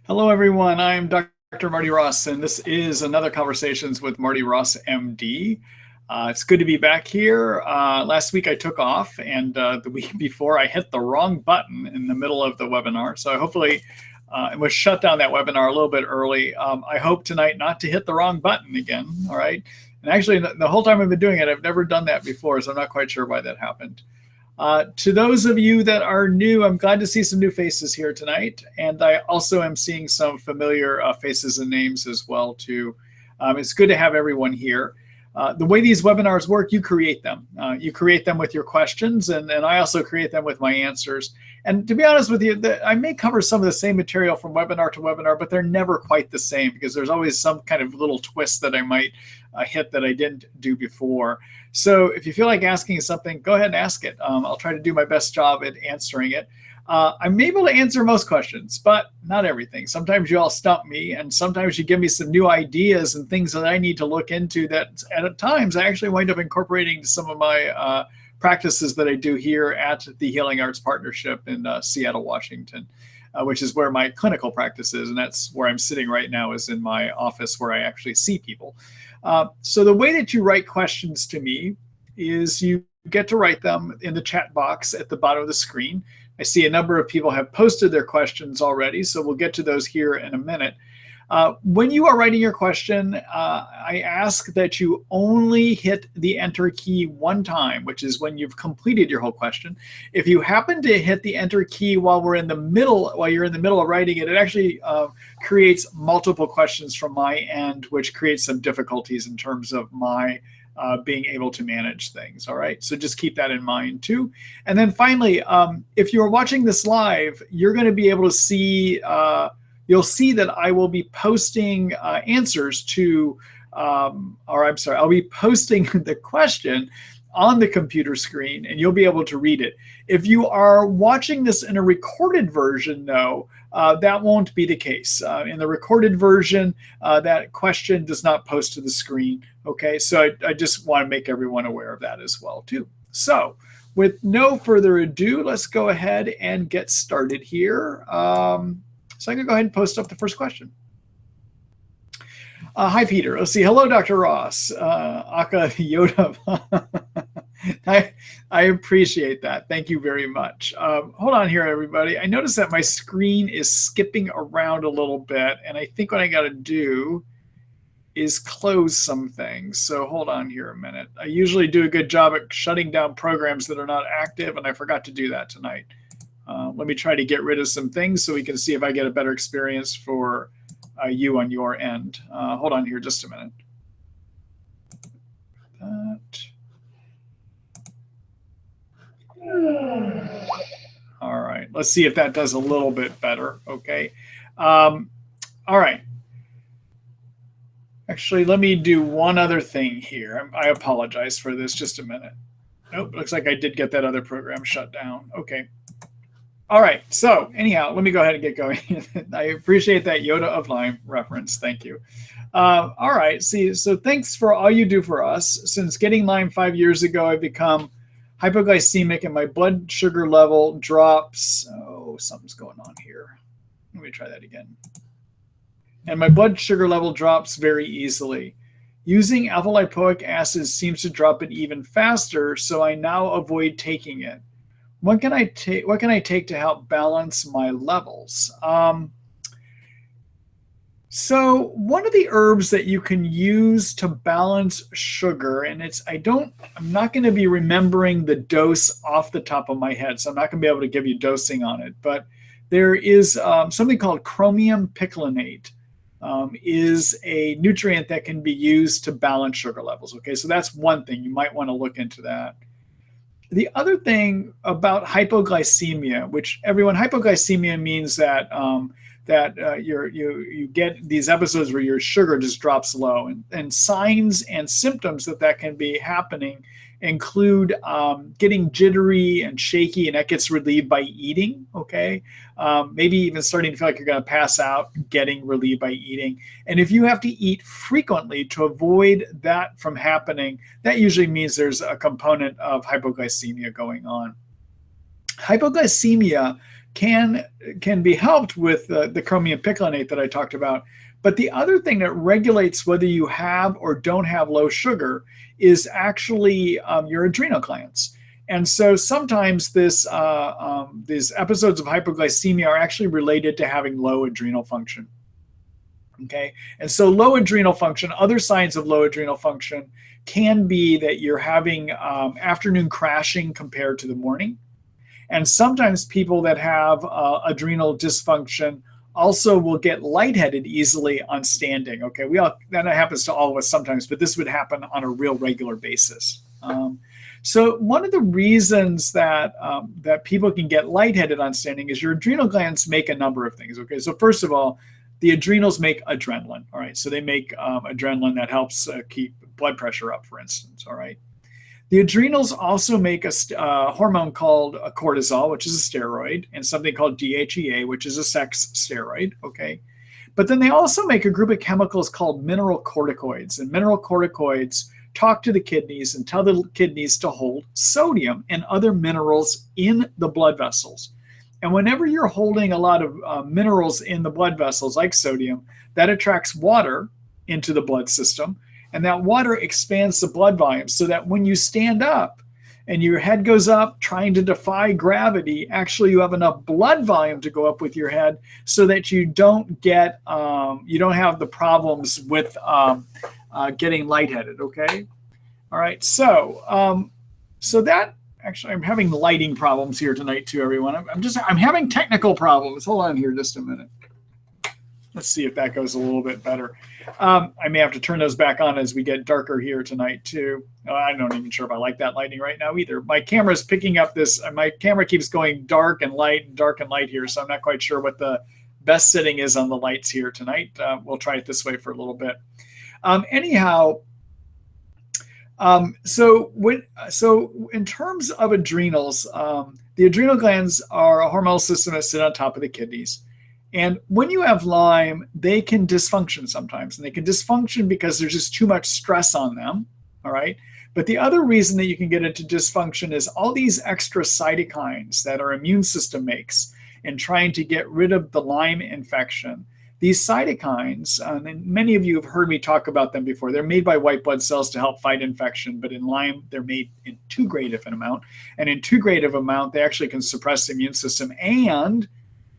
Hello, everyone. I'm Dr. Marty Ross, and this is another Conversations with Marty Ross MD. It's good to be back here. Last week I took off, and the week before I hit the wrong button in the middle of the webinar. So hopefully it was shut down that webinar a little bit early. I hope tonight not to hit the wrong button again, all right? And actually, the whole time I've been doing it, I've never done that before, so I'm not quite sure why that happened. To those of you that are new, I'm glad to see some new faces here tonight. And I also am seeing some familiar faces and names as well, too. It's good to have everyone here. The way these webinars work, you create them. You create them with your questions, and I also create them with my answers. And to be honest with you, I may cover some of the same material from webinar to webinar, but they're never quite the same because there's always some kind of little twist that I might hit that I didn't do before. So if you feel like asking something, go ahead and ask it. I'll try to do my best job at answering it. I'm able to answer most questions, but not everything. Sometimes you all stump me, and sometimes you give me some new ideas and things that I need to look into that at times I actually wind up incorporating to some of my practices that I do here at the Healing Arts Partnership in Seattle, Washington, which is where my clinical practice is. And that's where I'm sitting right now, is in my office where I actually see people. So the way that you write questions to me is you get to write them in the chat box at the bottom of the screen. I see a number of people have posted their questions already, so we'll get to those here in a minute. When you are writing your question, I ask that you only hit the enter key one time, which is when you've completed your whole question. If you happen to hit the enter key while you're in the middle of writing it, it actually creates multiple questions from my end, which creates some difficulties in terms of my being able to manage things. All right, so just keep that in mind too. And then finally, if you're watching this live, you're going to be able to see, you'll see that I will be posting answers to, I'll be posting the question on the computer screen, and you'll be able to read it. If you are watching this in a recorded version, though, that won't be the case. In the recorded version, that question does not post to the screen. Okay, so I just want to make everyone aware of that as well, too. So with no further ado, let's go ahead and get started here. So I can go ahead and post up the first question. Hi, Peter. Let's see. Hello, Dr. Ross. Aka Yoda. I appreciate that. Thank you very much. Hold on here, everybody. I noticed that my screen is skipping around a little bit, and I think what I got to do is close some things. So hold on here a minute. I usually do a good job at shutting down programs that are not active, and I forgot to do that tonight. Let me try to get rid of some things so we can see if I get a better experience for you on your end. Hold on here just a minute. All right, let's see if that does a little bit better. Okay. All right. Actually, let me do one other thing here. I apologize for this. Just a minute. Nope, looks like I did get that other program shut down. Okay. All right, so anyhow, let me go ahead and get going. I appreciate that Yoda of Lyme reference. Thank you. All right, so thanks for all you do for us. Since getting Lyme 5 years ago, I've become hypoglycemic and my blood sugar level drops. Oh, something's going on here. Let me try that again. And my blood sugar level drops very easily. Using alpha lipoic acid seems to drop it even faster, so I now avoid taking it. What can I take to help balance my levels? So one of the herbs that you can use to balance sugar, and I'm not going to be remembering the dose off the top of my head, so I'm not going to be able to give you dosing on it, but there is something called chromium picolinate. Is a nutrient that can be used to balance sugar levels. Okay, so that's one thing. You might want to look into that. The other thing about hypoglycemia, hypoglycemia means that you get these episodes where your sugar just drops low, and signs and symptoms that can be happening include getting jittery and shaky, and that gets relieved by eating. Okay, maybe even starting to feel like you're going to pass out, getting relieved by eating. And if you have to eat frequently to avoid that from happening, that usually means there's a component of hypoglycemia going on. Hypoglycemia can be helped with the chromium picolinate that I talked about. But the other thing that regulates whether you have or don't have low sugar is actually your adrenal glands. And so sometimes these episodes of hypoglycemia are actually related to having low adrenal function. Okay, and so low adrenal function, other signs of low adrenal function can be that you're having afternoon crashing compared to the morning. And sometimes people that have adrenal dysfunction also will get lightheaded easily on standing. Okay, that happens to all of us sometimes, but this would happen on a real regular basis. So one of the reasons that people can get lightheaded on standing is your adrenal glands make a number of things. Okay, so first of all, the adrenals make adrenaline. All right, so they make adrenaline that helps keep blood pressure up, for instance. All right. The adrenals also make a hormone called cortisol, which is a steroid, and something called DHEA, which is a sex steroid, okay? But then they also make a group of chemicals called mineral corticoids, and mineral corticoids talk to the kidneys and tell the kidneys to hold sodium and other minerals in the blood vessels. And whenever you're holding a lot of minerals in the blood vessels, like sodium, that attracts water into the blood system. And that water expands the blood volume so that when you stand up and your head goes up trying to defy gravity, actually you have enough blood volume to go up with your head so that you don't get, you don't have the problems with getting lightheaded, okay? All right, so that, actually I'm having lighting problems here tonight too, everyone. I'm having technical problems. Hold on here just a minute. Let's see if that goes a little bit better. I may have to turn those back on as we get darker here tonight too. I'm not even sure if I like that lighting right now either. My camera's picking up this, my camera keeps going dark and light here, so I'm not quite sure what the best setting is on the lights here tonight. We'll try it this way for a little bit. Anyhow, so in terms of adrenals, the adrenal glands are a hormonal system that sit on top of the kidneys. And when you have Lyme, they can dysfunction sometimes. And they can dysfunction because there's just too much stress on them, all right? But the other reason that you can get into dysfunction is all these extra cytokines that our immune system makes in trying to get rid of the Lyme infection. These cytokines, and many of you have heard me talk about them before, they're made by white blood cells to help fight infection, but in Lyme, they're made in too great of an amount. And in too great of an amount, they actually can suppress the immune system and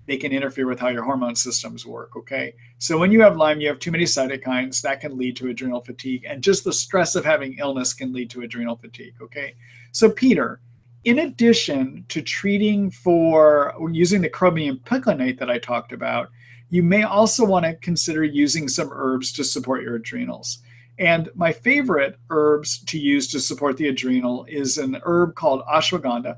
they can interfere with how your hormone systems work, okay? So when you have Lyme, you have too many cytokines, that can lead to adrenal fatigue, and just the stress of having illness can lead to adrenal fatigue, okay? So Peter, in addition to treating for using the chromium picolinate that I talked about, you may also want to consider using some herbs to support your adrenals. And my favorite herbs to use to support the adrenal is an herb called ashwagandha.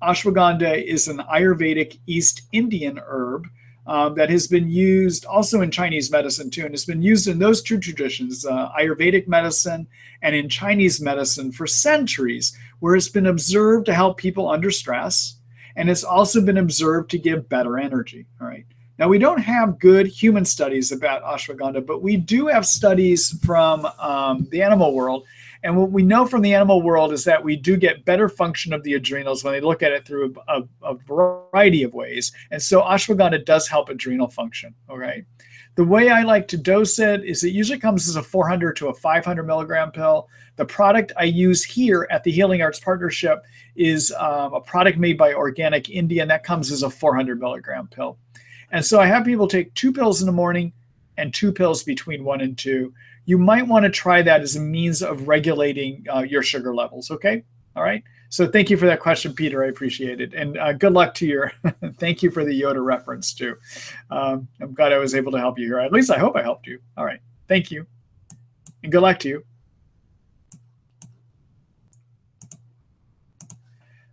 Ashwagandha is an Ayurvedic East Indian herb that has been used also in Chinese medicine too, and it's been used in those two traditions, Ayurvedic medicine and in Chinese medicine for centuries, where it's been observed to help people under stress, and it's also been observed to give better energy, all right? Now, we don't have good human studies about ashwagandha, but we do have studies from the animal world. And what we know from the animal world is that we do get better function of the adrenals when they look at it through a variety of ways. And so ashwagandha does help adrenal function, all right? The way I like to dose it is it usually comes as a 400 to a 500 milligram pill. The product I use here at the Healing Arts Partnership is a product made by Organic India, and that comes as a 400 milligram pill. And so I have people take 2 pills in the morning and 2 pills between 1 and 2. You might want to try that as a means of regulating your sugar levels, okay? All right. So thank you for that question, Peter. I appreciate it. And good luck to your, thank you for the Yoda reference too. I'm glad I was able to help you here. At least I hope I helped you. All right. Thank you. And good luck to you.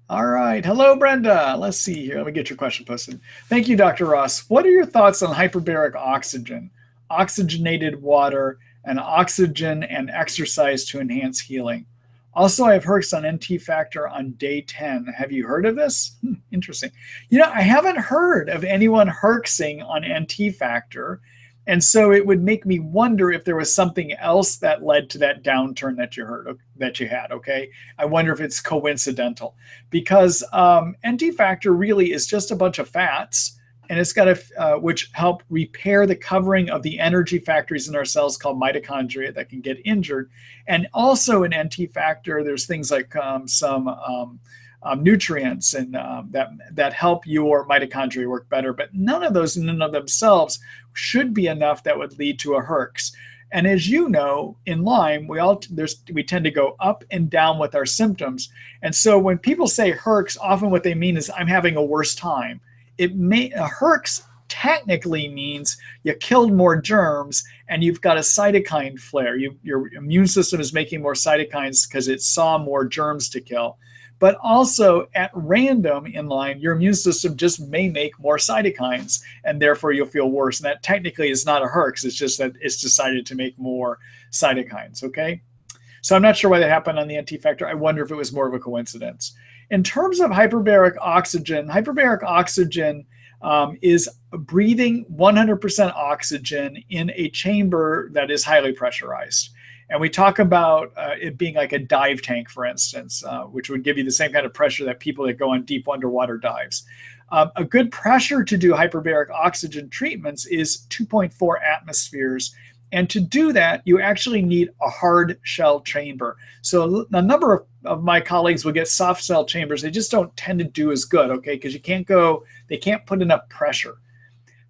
All right. Hello, Brenda. Let's see here. Let me get your question posted. Thank you, Dr. Ross. What are your thoughts on hyperbaric oxygen, oxygenated water, and oxygen and exercise to enhance healing? Also, I've herxed on NT factor on day 10. Have you heard of this? Interesting. You know, I haven't heard of anyone herxing on NT factor. And so it would make me wonder if there was something else that led to that downturn that you had. Okay, I wonder if it's coincidental, because NT factor really is just a bunch of fats, and it's got which help repair the covering of the energy factories in our cells called mitochondria that can get injured. And also in NT factor, there's things like some nutrients and that help your mitochondria work better. But none of those in and of themselves should be enough that would lead to a HERX. And as you know, in Lyme, we tend to go up and down with our symptoms. And so when people say HERX, often what they mean is I'm having a worse time. A HERX technically means you killed more germs and you've got a cytokine flare. Your immune system is making more cytokines because it saw more germs to kill. But also at random in Lyme, your immune system just may make more cytokines, and therefore you'll feel worse. And that technically is not a HERX. It's just that it's decided to make more cytokines, okay? So I'm not sure why that happened on the NT factor. I wonder if it was more of a coincidence. In terms of hyperbaric oxygen is breathing 100% oxygen in a chamber that is highly pressurized. And we talk about it being like a dive tank, for instance, which would give you the same kind of pressure that people that go on deep underwater dives. A good pressure to do hyperbaric oxygen treatments is 2.4 atmospheres. And to do that, you actually need a hard shell chamber. So a number of my colleagues will get soft shell chambers. They just don't tend to do as good, okay? Because they can't put enough pressure.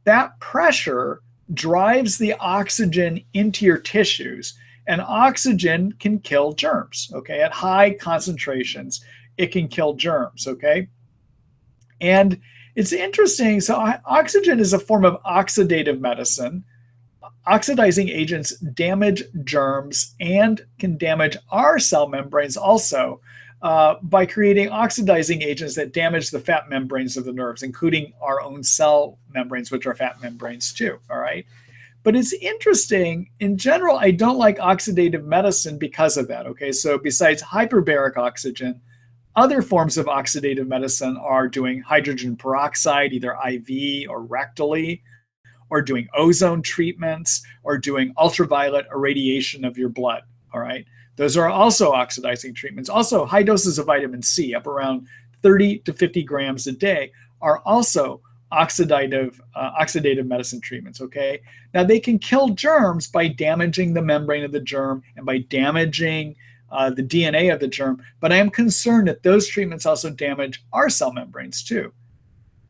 That pressure drives the oxygen into your tissues. And oxygen can kill germs, okay? At high concentrations, it can kill germs, okay? And it's interesting. So oxygen is a form of oxidative medicine. Oxidizing agents damage germs and can damage our cell membranes also by creating oxidizing agents that damage the fat membranes of the nerves, including our own cell membranes, which are fat membranes too, all right? But it's interesting, in general, I don't like oxidative medicine because of that, okay? So besides hyperbaric oxygen, other forms of oxidative medicine are doing hydrogen peroxide, either IV or rectally, or doing ozone treatments, or doing ultraviolet irradiation of your blood, all right? Those are also oxidizing treatments. Also, high doses of vitamin C, up around 30 to 50 grams a day, are also oxidative medicine treatments, okay? Now, they can kill germs by damaging the membrane of the germ and by damaging the DNA of the germ, but I am concerned that those treatments also damage our cell membranes too.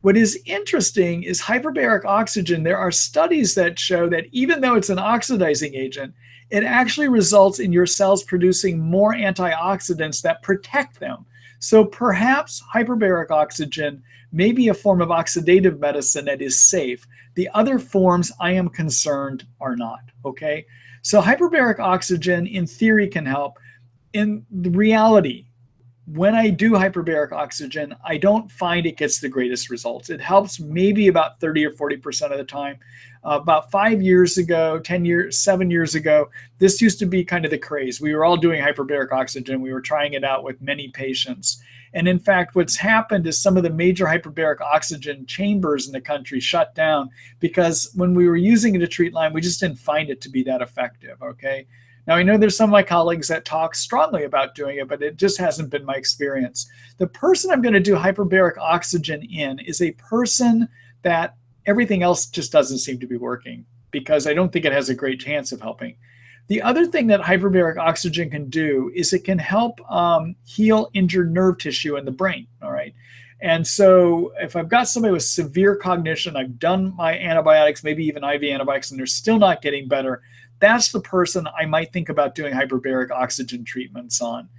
What is interesting is hyperbaric oxygen. There are studies that show that even though it's an oxidizing agent, it actually results in your cells producing more antioxidants that protect them. So perhaps hyperbaric oxygen may be a form of oxidative medicine that is safe. The other forms I am concerned are not, okay? So hyperbaric oxygen in theory can help. In reality, when I do hyperbaric oxygen, I don't find it gets the greatest results. It helps maybe about 30 or 40% of the time. About 5 years ago, 7 years ago, this used to be kind of the craze. We were all doing hyperbaric oxygen. We were trying it out with many patients. And in fact, what's happened is some of the major hyperbaric oxygen chambers in the country shut down because when we were using it to treat Lyme, we just didn't find it to be that effective, okay? Now, I know there's some of my colleagues that talk strongly about doing it, but it just hasn't been my experience. The person I'm going to do hyperbaric oxygen in is a person that everything else just doesn't seem to be working because I don't think it has a great chance of helping. The other thing that hyperbaric oxygen can do is it can help heal injured nerve tissue in the brain, all right? And so if I've got somebody with severe cognition, I've done my antibiotics, maybe even IV antibiotics, and they're still not getting better, that's the person I might think about doing hyperbaric oxygen treatments on.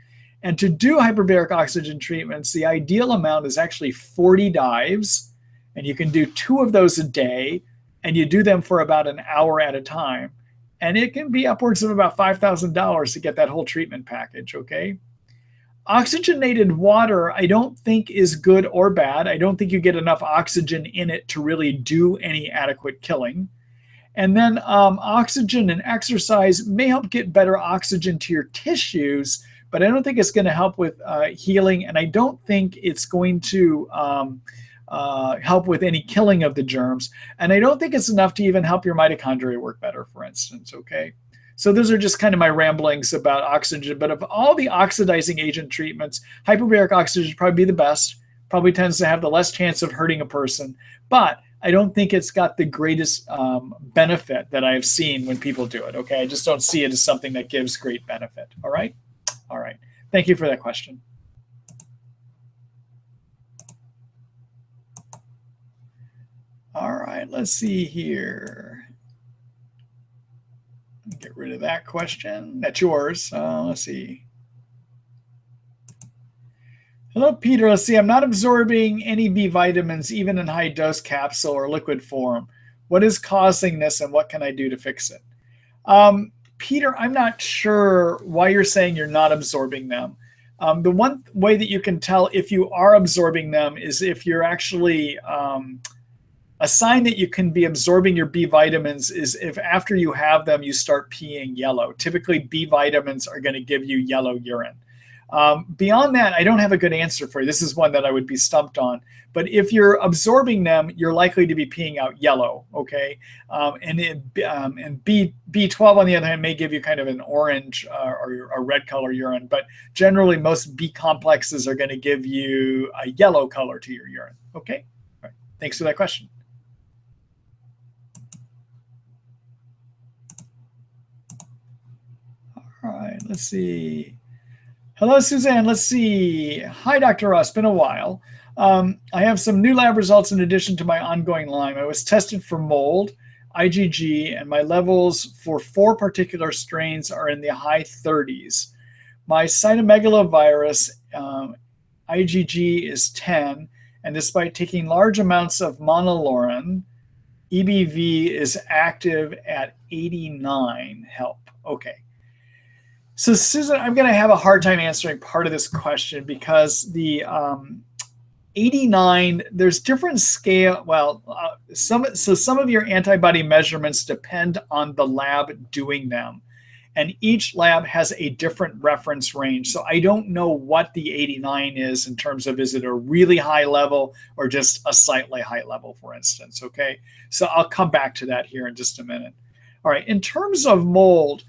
And to do hyperbaric oxygen treatments, the ideal amount is actually 40 dives, and you can do 2 of those a day, and you do them for about an hour at a time. And it can be upwards of about $5,000 to get that whole treatment package, okay? Oxygenated water, I don't think is good or bad. I don't think you get enough oxygen in it to really do any adequate killing. And then oxygen and exercise may help get better oxygen to your tissues, but I don't think it's going to help with healing, and I don't think it's going to help with any killing of the germs. And I don't think it's enough to even help your mitochondria work better, for instance, okay? So those are just kind of my ramblings about oxygen. But of all the oxidizing agent treatments, hyperbaric oxygen would probably be the best, probably tends to have the less chance of hurting a person. But I don't think it's got the greatest benefit that I've seen when people do it, okay? I just don't see it as something that gives great benefit, all right? All right. Thank you for that question. All right, let's see here. Get rid of that question. That's yours. Let's see. Hello, Peter. Let's see. I'm not absorbing any B vitamins, even in high dose capsule or liquid form. What is causing this and what can I do to fix it? Peter, I'm not sure why you're saying you're not absorbing them. The one way that you can tell if you are absorbing them is if you're actually a sign that you can be absorbing your B vitamins is if after you have them, you start peeing yellow. Typically, B vitamins are going to give you yellow urine. Beyond that, I don't have a good answer for you. This is one that I would be stumped on. But if you're absorbing them, you're likely to be peeing out yellow, okay? And B12, on the other hand, may give you kind of an orange or a red color urine. But generally, most B complexes are going to give you a yellow color to your urine, okay? All right. Thanks for that question. All right, let's see. Hello, Suzanne. Let's see. Hi, Dr. Ross. Been a while. I have some new lab results in addition to my ongoing Lyme. I was tested for mold, IgG, and my levels for 4 particular strains are in the high 30s. My cytomegalovirus IgG is 10, and despite taking large amounts of monolaurin, EBV is active at 89. Help. Okay. So Susan, I'm going to have a hard time answering part of this question because the 89, there's different scale. Well, some of your antibody measurements depend on the lab doing them. And each lab has a different reference range. So I don't know what the 89 is in terms of, is it a really high level or just a slightly high level, for instance, okay? So I'll come back to that here in just a minute. All right, in terms of mold,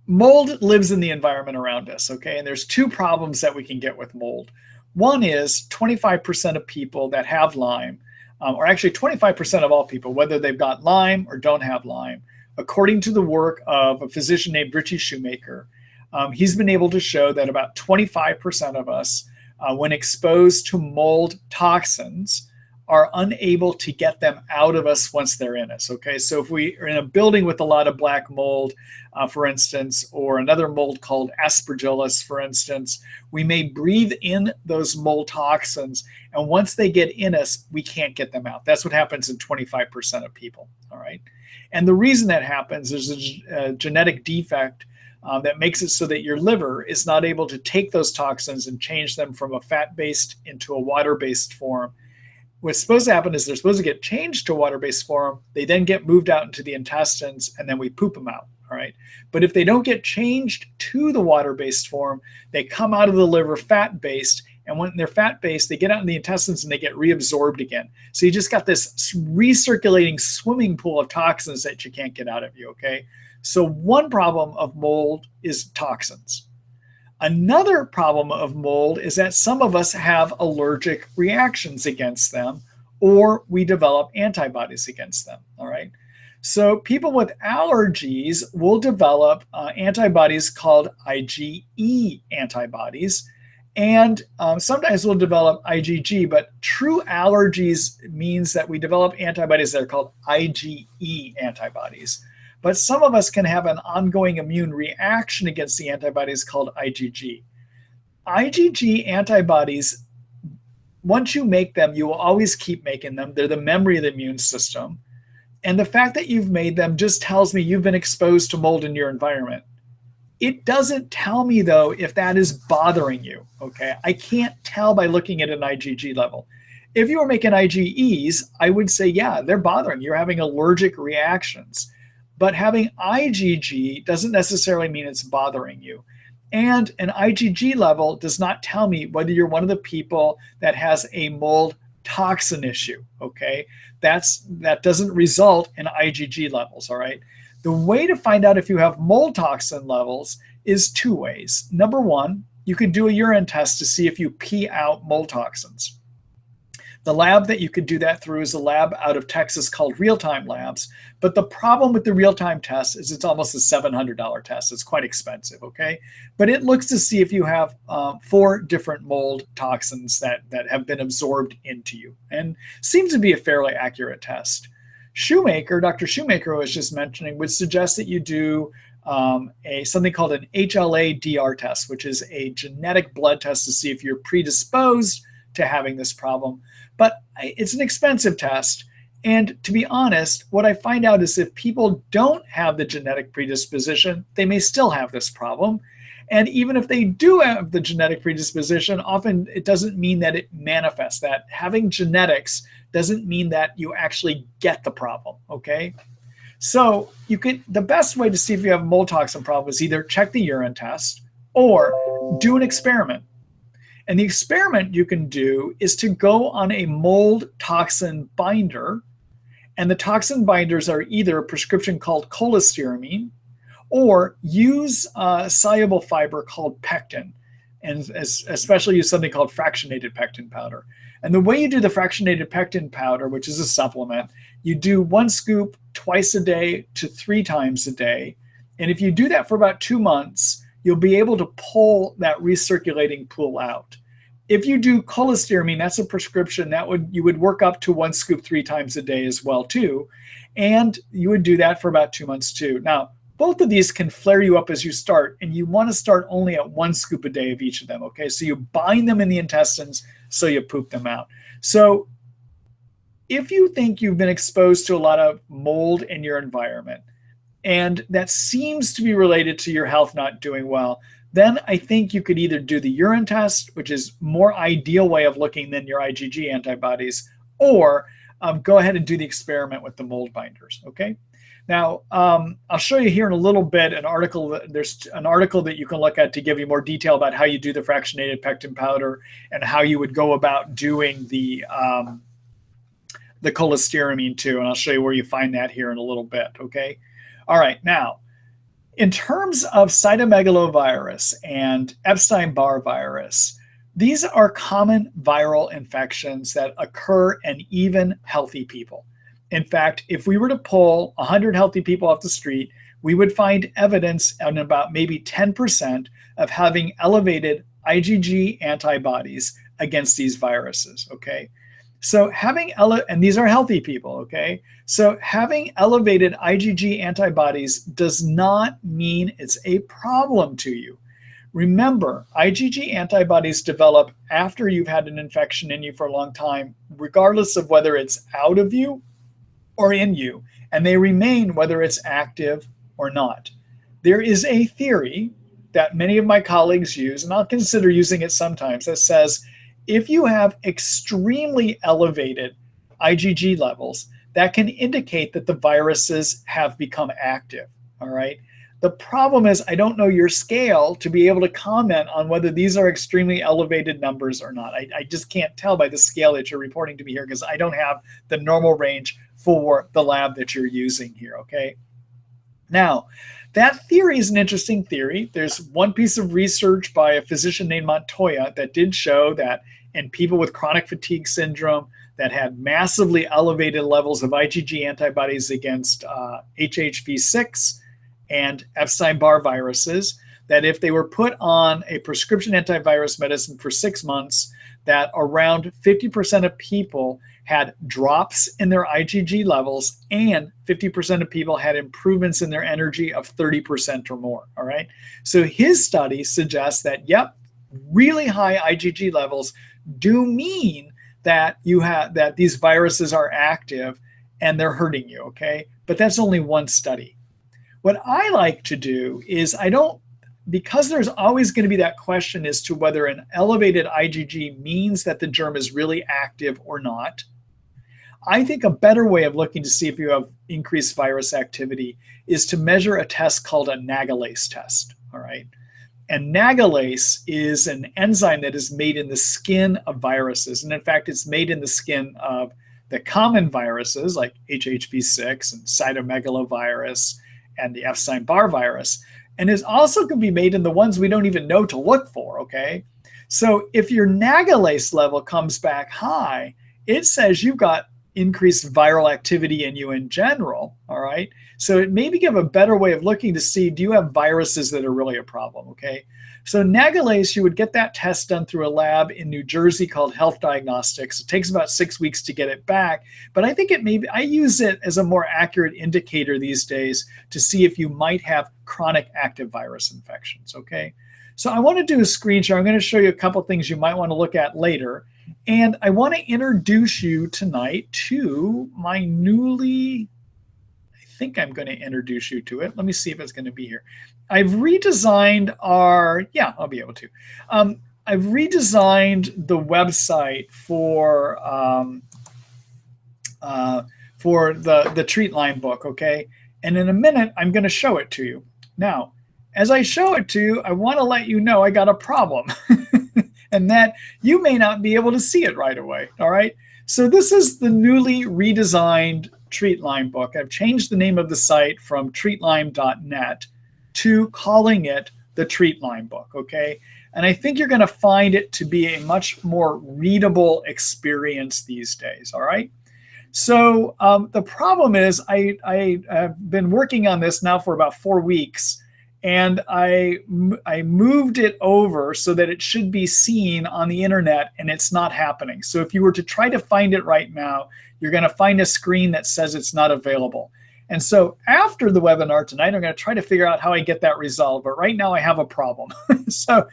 mold lives in the environment around us, okay? And there's 2 problems that we can get with mold. One is 25% of people that have Lyme, or actually 25% of all people, whether they've got Lyme or don't have Lyme, according to the work of a physician named Richie Shoemaker, he's been able to show that about 25% of us, when exposed to mold toxins, are unable to get them out of us once they're in us, okay? So if we are in a building with a lot of black mold, for instance, or another mold called aspergillus, for instance, we may breathe in those mold toxins, and once they get in us, we can't get them out. That's what happens in 25% of people, all right? And the reason that happens is a genetic defect that makes it so that your liver is not able to take those toxins and change them from a fat-based into a water-based form. What's supposed to happen is they're supposed to get changed to water-based form. They then get moved out into the intestines, and then we poop them out, all right? But if they don't get changed to the water-based form, they come out of the liver fat-based, and when they're fat-based, they get out in the intestines and they get reabsorbed again. So you just got this recirculating swimming pool of toxins that you can't get out of you, okay? So one problem of mold is toxins. Another problem of mold is that some of us have allergic reactions against them, or we develop antibodies against them, all right? So people with allergies will develop antibodies called IgE antibodies, and sometimes we'll develop IgG, but true allergies means that we develop antibodies that are called IgE antibodies. But some of us can have an ongoing immune reaction against the antibodies called IgG. IgG antibodies, once you make them, you will always keep making them. They're the memory of the immune system. And the fact that you've made them just tells me you've been exposed to mold in your environment. It doesn't tell me, though, if that is bothering you, okay? I can't tell by looking at an IgG level. If you were making IgEs, I would say, yeah, they're bothering you. You're having allergic reactions. But having IgG doesn't necessarily mean it's bothering you. And an IgG level does not tell me whether you're one of the people that has a mold toxin issue, okay? That doesn't result in IgG levels, all right? The way to find out if you have mold toxin levels is two ways. Number one, you can do a urine test to see if you pee out mold toxins. The lab that you could do that through is a lab out of Texas called Real Time Labs. But the problem with the real time test is it's almost a $700 test. It's quite expensive, okay? But it looks to see if you have 4 different mold toxins that have been absorbed into you, and seems to be a fairly accurate test. Dr. Shoemaker was just mentioning, would suggest that you do something called an HLA-DR test, which is a genetic blood test to see if you're predisposed to having this problem. But it's an expensive test. And to be honest, what I find out is if people don't have the genetic predisposition, they may still have this problem. And even if they do have the genetic predisposition, often it doesn't mean that it manifests. That having genetics doesn't mean that you actually get the problem, okay? So the best way to see if you have a mold toxin problem is either check the urine test or do an experiment. And the experiment you can do is to go on a mold toxin binder. And the toxin binders are either a prescription called cholestyramine or use a soluble fiber called pectin, and especially use something called fractionated pectin powder. And the way you do the fractionated pectin powder, which is a supplement, you do 1 scoop twice a day to 3 times a day. And if you do that for about 2 months, you'll be able to pull that recirculating pool out. If you do cholestyramine, that's a prescription you would work up to 1 scoop 3 times a day as well too. And you would do that for about 2 months too. Now, both of these can flare you up as you start, and you want to start only at 1 scoop a day of each of them, okay? So you bind them in the intestines, so you poop them out. So if you think you've been exposed to a lot of mold in your environment, and that seems to be related to your health not doing well, then I think you could either do the urine test, which is more ideal way of looking than your IgG antibodies, or go ahead and do the experiment with the mold binders, okay? Now, I'll show you here in a little bit an article. There's an article that you can look at to give you more detail about how you do the fractionated pectin powder and how you would go about doing the cholestyramine too. And I'll show you where you find that here in a little bit, okay? All right, now, in terms of cytomegalovirus and Epstein-Barr virus, these are common viral infections that occur in even healthy people. In fact, if we were to pull 100 healthy people off the street, we would find evidence in about maybe 10% of having elevated IgG antibodies against these viruses, okay? So and these are healthy people, okay? So having elevated IgG antibodies does not mean it's a problem to you. Remember, IgG antibodies develop after you've had an infection in you for a long time, regardless of whether it's out of you or in you, and they remain whether it's active or not. There is a theory that many of my colleagues use, and I'll consider using it sometimes, that says if you have extremely elevated IgG levels, that can indicate that the viruses have become active, all right? The problem is I don't know your scale to be able to comment on whether these are extremely elevated numbers or not. I just can't tell by the scale that you're reporting to me here because I don't have the normal range for the lab that you're using here, okay? Now, that theory is an interesting theory. There's one piece of research by a physician named Montoya that did show that in people with chronic fatigue syndrome that had massively elevated levels of IgG antibodies against HHV6 and Epstein-Barr viruses, that if they were put on a prescription antivirus medicine for 6 months, that around 50% of people had drops in their IgG levels and 50% of people had improvements in their energy of 30% or more, all right? So his study suggests that, yep, really high IgG levels do mean that that these viruses are active and they're hurting you, okay? But that's only one study. What I like to do is because there's always going to be that question as to whether an elevated IgG means that the germ is really active or not. I think a better way of looking to see if you have increased virus activity is to measure a test called a nagalase test, all right? And nagalase is an enzyme that is made in the skin of viruses. And in fact, it's made in the skin of the common viruses like HHV6 and cytomegalovirus and the Epstein-Barr virus. And is also can be made in the ones we don't even know to look for, okay? So if your nagalase level comes back high, it says you've got increased viral activity in you in general, all right? So it maybe give a better way of looking to see, do you have viruses that are really a problem, okay? So nagalase, you would get that test done through a lab in New Jersey called Health Diagnostics. It takes about 6 weeks to get it back, but I think I use it as a more accurate indicator these days to see if you might have chronic active virus infections, okay? So I want to do a screen share. I'm going to show you a couple things you might want to look at later. And I want to introduce you tonight to my I think I'm going to introduce you to it. Let me see if it's going to be here. I've redesigned I'll be able to. I've redesigned the website for the Treat Lyme book, okay? And in a minute, I'm going to show it to you. Now, as I show it to you, I want to let you know I got a problem and that you may not be able to see it right away, all right? So this is the newly redesigned Treat Lyme book. I've changed the name of the site from treatlyme.net to calling it the Treat Lyme book, okay? And I think you're going to find it to be a much more readable experience these days, all right? So the problem is I have been working on this now for about 4 weeks, and I moved it over so that it should be seen on the internet, and it's not happening. So if you were to try to find it right now, you're going to find a screen that says it's not available. And so after the webinar tonight, I'm going to try to figure out how I get that resolved. But right now I have a problem. So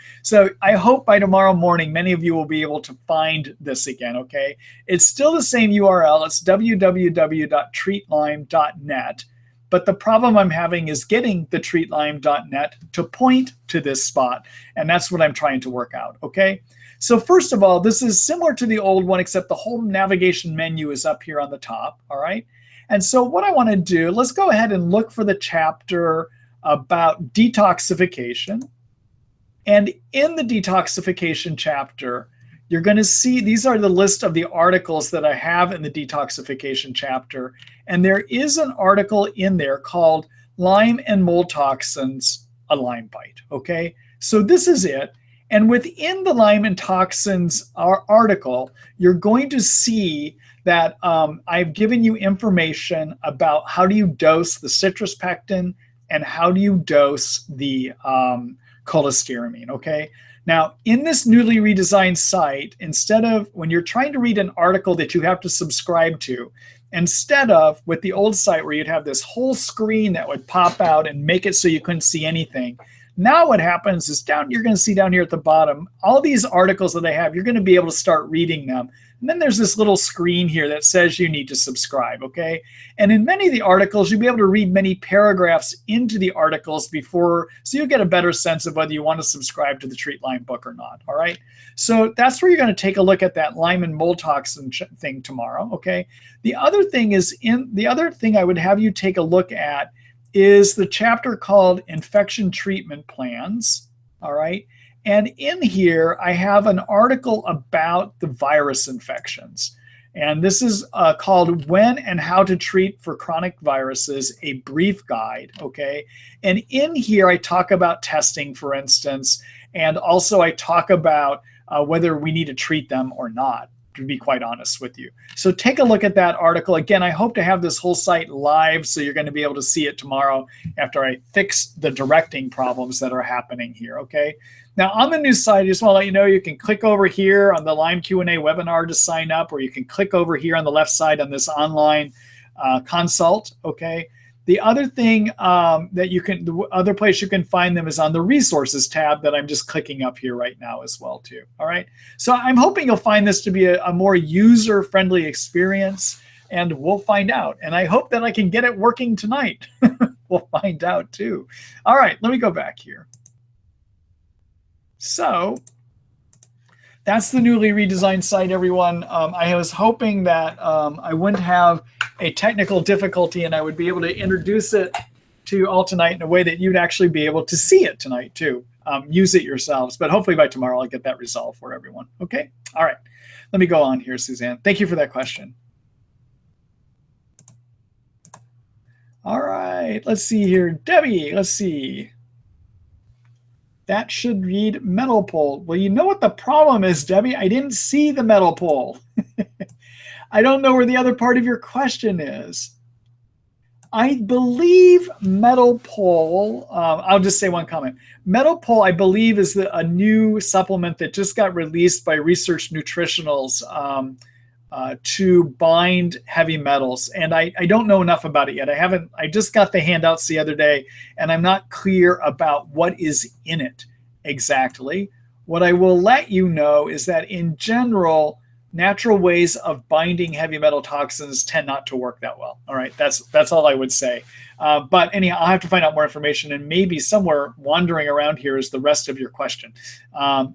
I hope by tomorrow morning, many of you will be able to find this again, okay? It's still the same URL. It's www.treatlyme.net. But the problem I'm having is getting the treatlyme.net to point to this spot. And that's what I'm trying to work out, okay? So first of all, this is similar to the old one, except the whole navigation menu is up here on the top, all right? And so what I want to do, let's go ahead and look for the chapter about detoxification. And in the detoxification chapter, you're going to see these are the list of the articles that I have in the detoxification chapter. And there is an article in there called Lyme and Mold Toxins, a Lyme Bite, okay? So this is it. And within the Lyme and Toxins article, you're going to see that I've given you information about how do you dose the citrus pectin and how do you dose the cholestyramine, okay? Now, in this newly redesigned site, instead of, when you're trying to read an article that you have to subscribe to, instead of with the old site where you'd have this whole screen that would pop out and make it so you couldn't see anything, now what happens is you're going to see down here at the bottom, all these articles that I have, you're going to be able to start reading them. And then there's this little screen here that says you need to subscribe, okay? And in many of the articles, you'll be able to read many paragraphs into the articles before, so you'll get a better sense of whether you want to subscribe to the Treat Lyme book or not, all right? So that's where you're going to take a look at that Lyme and mold toxin thing tomorrow, okay? The other thing I would have you take a look at is the chapter called Infection Treatment Plans, all right? And in here, I have an article about the virus infections. And this is called When and How to Treat for Chronic Viruses, a Brief Guide, okay? And in here, I talk about testing, for instance, and also I talk about whether we need to treat them or not, to be quite honest with you. So take a look at that article. Again, I hope to have this whole site live, so you're going to be able to see it tomorrow after I fix the directing problems that are happening here, okay? Now, on the new site, I just want to let you know you can click over here on the Lyme Q&A webinar to sign up, or you can click over here on the left side on this online consult, okay? The other thing the other place you can find them is on the resources tab that I'm just clicking up here right now as well too, all right? So I'm hoping you'll find this to be a more user-friendly experience, and we'll find out. And I hope that I can get it working tonight. We'll find out too. All right, let me go back here. So that's the newly redesigned site, everyone. I was hoping that I wouldn't have a technical difficulty and I would be able to introduce it to you all tonight in a way that you'd actually be able to see it tonight too. use it yourselves. But hopefully by tomorrow, I'll get that resolved for everyone. Okay. All right. Let me go on here, Suzanne. Thank you for that question. All right. Let's see here. Debbie, let's see. That should read metal pole. Well, you know what the problem is, Debbie? I didn't see the metal pole. I don't know where the other part of your question is. I believe metal pole, I'll just say one comment. Metal pole, I believe, is a new supplement that just got released by Research Nutritionals to bind heavy metals. And I don't know enough about it yet. I just got the handouts the other day, and I'm not clear about what is in it exactly. What I will let you know is that in general, natural ways of binding heavy metal toxins tend not to work that well. All right, that's all I would say. But anyhow, I'll have to find out more information, and maybe somewhere wandering around here is the rest of your question.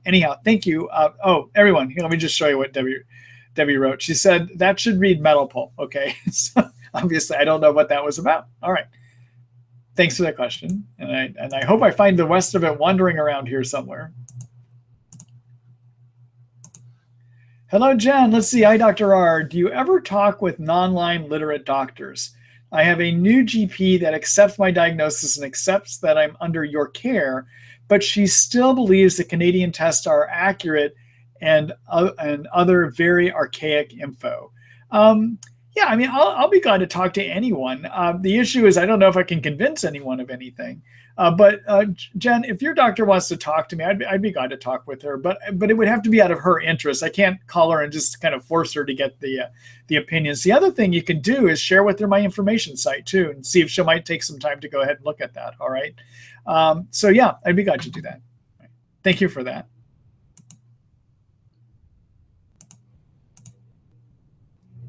Anyhow, thank you. Oh, everyone, here, let me just show you what Debbie wrote. She said that should read metal pole. Okay, so obviously I don't know what that was about. All right, thanks for that question, and I hope I find the rest of it wandering around here somewhere. Hello, Jen. Let's see. Hi, Dr. R. Do you ever talk with non-Lyme literate doctors? I have a new GP that accepts my diagnosis and accepts that I'm under your care, but she still believes the Canadian tests are accurate and other very archaic info. Yeah, I mean, I'll be glad to talk to anyone. The issue is I don't know if I can convince anyone of anything. But Jen, if your doctor wants to talk to me, I'd be glad to talk with her. But it would have to be out of her interest. I can't call her and just kind of force her to get the opinions. The other thing you can do is share with her my information site too, and see if she might take some time to go ahead and look at that. All right. So yeah, I'd be glad to do that. Thank you for that.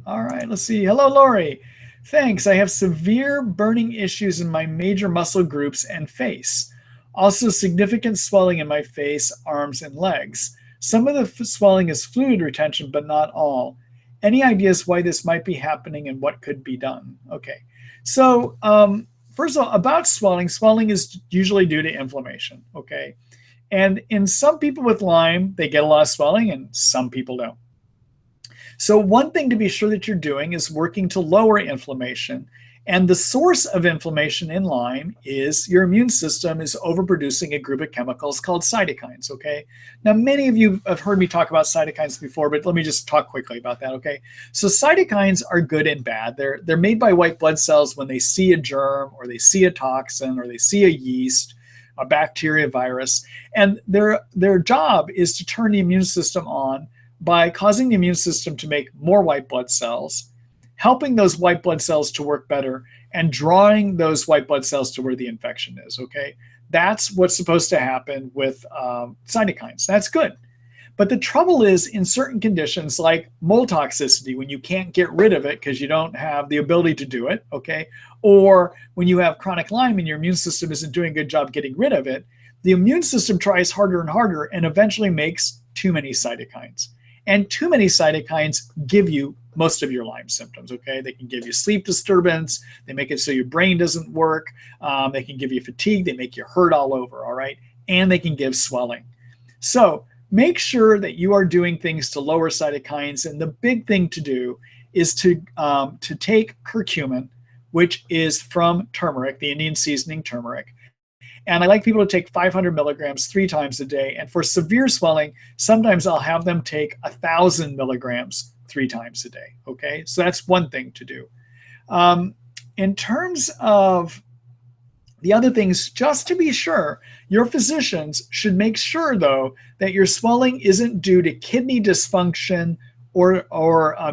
All right, let's see. Hello, Lori. Thanks. I have severe burning issues in my major muscle groups and face. Also significant swelling in my face, arms, and legs. Some of the swelling is fluid retention, but not all. Any ideas why this might be happening and what could be done? Okay. So first of all, about swelling, swelling is usually due to inflammation, okay? And in some people with Lyme, they get a lot of swelling, and some people don't. So one thing to be sure that you're doing is working to lower inflammation. And the source of inflammation in Lyme is your immune system is overproducing a group of chemicals called cytokines, okay? Now, many of you have heard me talk about cytokines before, but let me just talk quickly about that, okay? So cytokines are good and bad. They're made by white blood cells when they see a germ or they see a toxin or they see a yeast, a bacteria, virus. And their job is to turn the immune system on by causing the immune system to make more white blood cells, helping those white blood cells to work better, and drawing those white blood cells to where the infection is, okay? That's what's supposed to happen with cytokines. That's good. But the trouble is in certain conditions like mold toxicity, when you can't get rid of it because you don't have the ability to do it, okay? Or when you have chronic Lyme and your immune system isn't doing a good job getting rid of it, the immune system tries harder and harder and eventually makes too many cytokines. And too many cytokines give you most of your Lyme symptoms, okay? They can give you sleep disturbance. They make it so your brain doesn't work. They can give you fatigue. They make you hurt all over, all right? And they can give swelling. So make sure that you are doing things to lower cytokines. And the big thing to do is to take curcumin, which is from turmeric, the Indian seasoning turmeric. And I like people to take 500 milligrams 3 times a day. And for severe swelling, sometimes I'll have them take 1,000 milligrams 3 times a day. Okay, so that's one thing to do. In terms of the other things, just to be sure, your physicians should make sure, though, that your swelling isn't due to kidney dysfunction or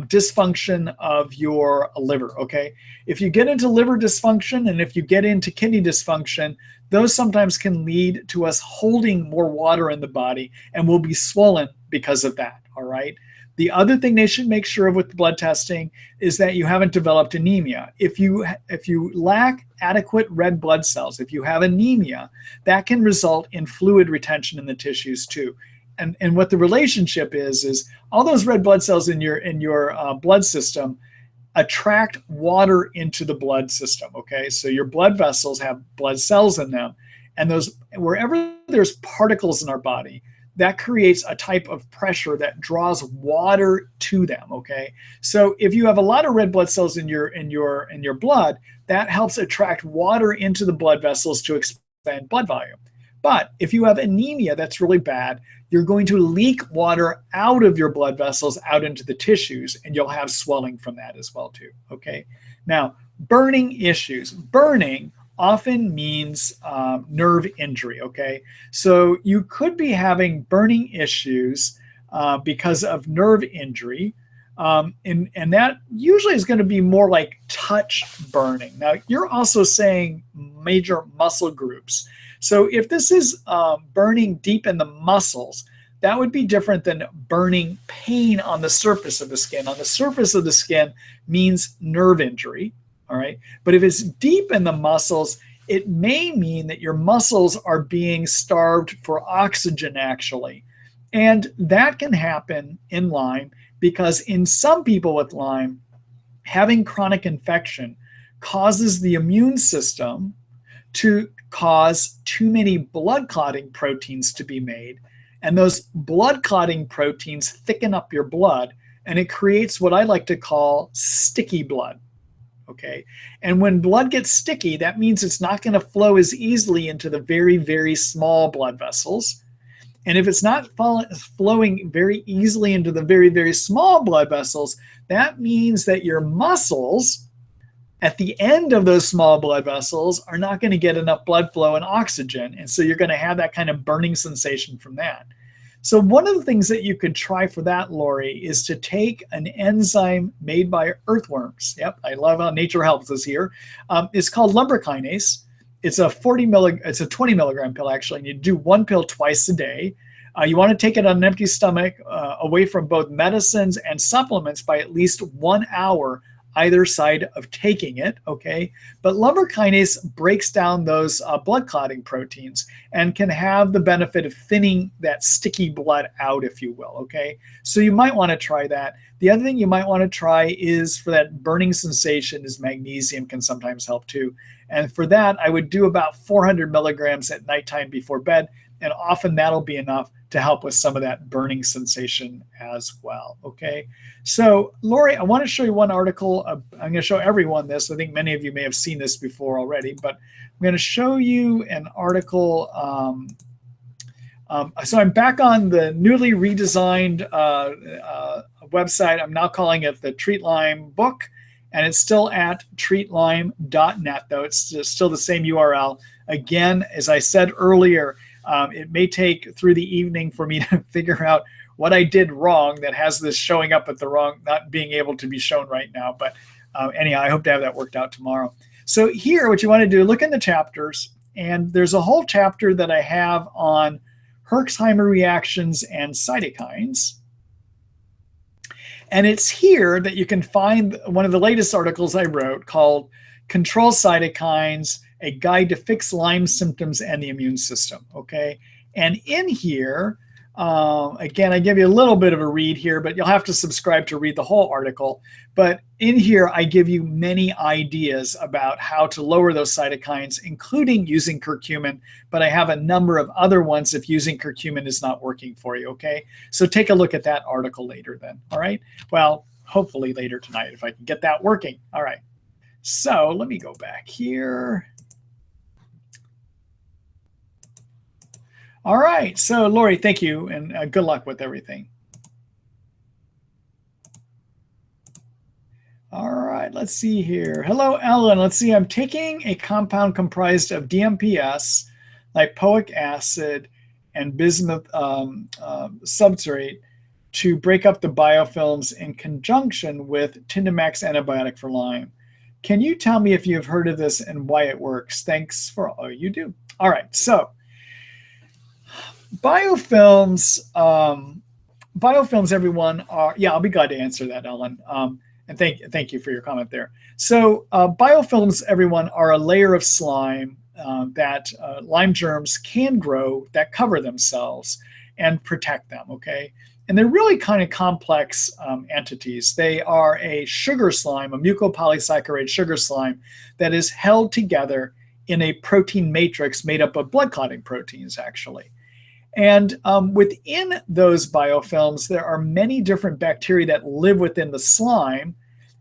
dysfunction of your liver, okay? If you get into liver dysfunction and if you get into kidney dysfunction, those sometimes can lead to us holding more water in the body and we'll be swollen because of that, all right? The other thing they should make sure of with the blood testing is that you haven't developed anemia. If you lack adequate red blood cells, if you have anemia, that can result in fluid retention in the tissues too. And what the relationship is all those red blood cells in your blood system attract water into the blood system, okay? So your blood vessels have blood cells in them, And those, wherever there's particles in our body, that creates a type of pressure that draws water to them. Okay, so if you have a lot of red blood cells in your blood, that helps attract water into the blood vessels to expand blood volume. But if you have anemia that's really bad, you're going to leak water out of your blood vessels out into the tissues, and you'll have swelling from that as well too. Okay, now burning issues. Burning often means nerve injury. Okay, so you could be having burning issues because of nerve injury. And that usually is going to be more like touch burning. Now, you're also saying major muscle groups. So if this is burning deep in the muscles, that would be different than burning pain on the surface of the skin. On the surface of the skin means nerve injury, all right? But if it's deep in the muscles, it may mean that your muscles are being starved for oxygen, actually. And that can happen in Lyme because in some people with Lyme, having chronic infection causes the immune system to cause too many blood clotting proteins to be made. And those blood clotting proteins thicken up your blood, and it creates what I like to call sticky blood. Okay. And when blood gets sticky, that means it's not going to flow as easily into the very, very small blood vessels. And if it's not flowing very easily into the very, very small blood vessels, that means that your muscles at the end of those small blood vessels are not going to get enough blood flow and oxygen. And so you're going to have that kind of burning sensation from that. So one of the things that you could try for that, Lori, is to take an enzyme made by earthworms. Yep, I love how nature helps us here. It's called lumbrokinase. It's a 20 milligram pill, actually, and you do one pill twice a day. You want to take it on an empty stomach, away from both medicines and supplements by at least 1 hour either side of taking it, okay? But lumbrokinase breaks down those blood clotting proteins and can have the benefit of thinning that sticky blood out, if you will, okay? So you might want to try that. The other thing you might want to try is for that burning sensation is magnesium can sometimes help too. And for that, I would do about 400 milligrams at nighttime before bed, and often that'll be enough to help with some of that burning sensation as well, okay? So, Lori, I want to show you one article. I'm going to show everyone this. I think many of you may have seen this before already, but I'm going to show you an article. So I'm back on the newly redesigned website. I'm now calling it the Treat Lyme book, and it's still at treatlyme.net, though it's still the same URL. Again, as I said earlier, it may take through the evening for me to figure out what I did wrong that has this showing up at the wrong, not being able to be shown right now. But anyhow, I hope to have that worked out tomorrow. So here, what you want to do, look in the chapters, and there's a whole chapter that I have on Herxheimer reactions and cytokines. And it's here that you can find one of the latest articles I wrote called Control Cytokines, a guide to fix Lyme symptoms and the immune system, okay? And in here, again, I give you a little bit of a read here, but you'll have to subscribe to read the whole article. But in here, I give you many ideas about how to lower those cytokines, including using curcumin, but I have a number of other ones if using curcumin is not working for you, okay? So take a look at that article later then, all right? Well, hopefully later tonight if I can get that working. All right, so let me go back here. All right, so Lori, thank you, and good luck with everything. All right, let's see here. Hello, Ellen. Let's see, I'm taking a compound comprised of DMPS, lipoic acid, and bismuth substrate to break up the biofilms in conjunction with Tindamax antibiotic for Lyme. Can you tell me if you've heard of this and why it works? Thanks for all you do. All right, so biofilms, everyone are, yeah, I'll be glad to answer that, Ellen. And thank you for your comment there. So biofilms, everyone, are a layer of slime that Lyme germs can grow that cover themselves and protect them, okay? And they're really kind of complex entities. They are a sugar slime, a mucopolysaccharide sugar slime that is held together in a protein matrix made up of blood clotting proteins, actually. And within those biofilms, there are many different bacteria that live within the slime.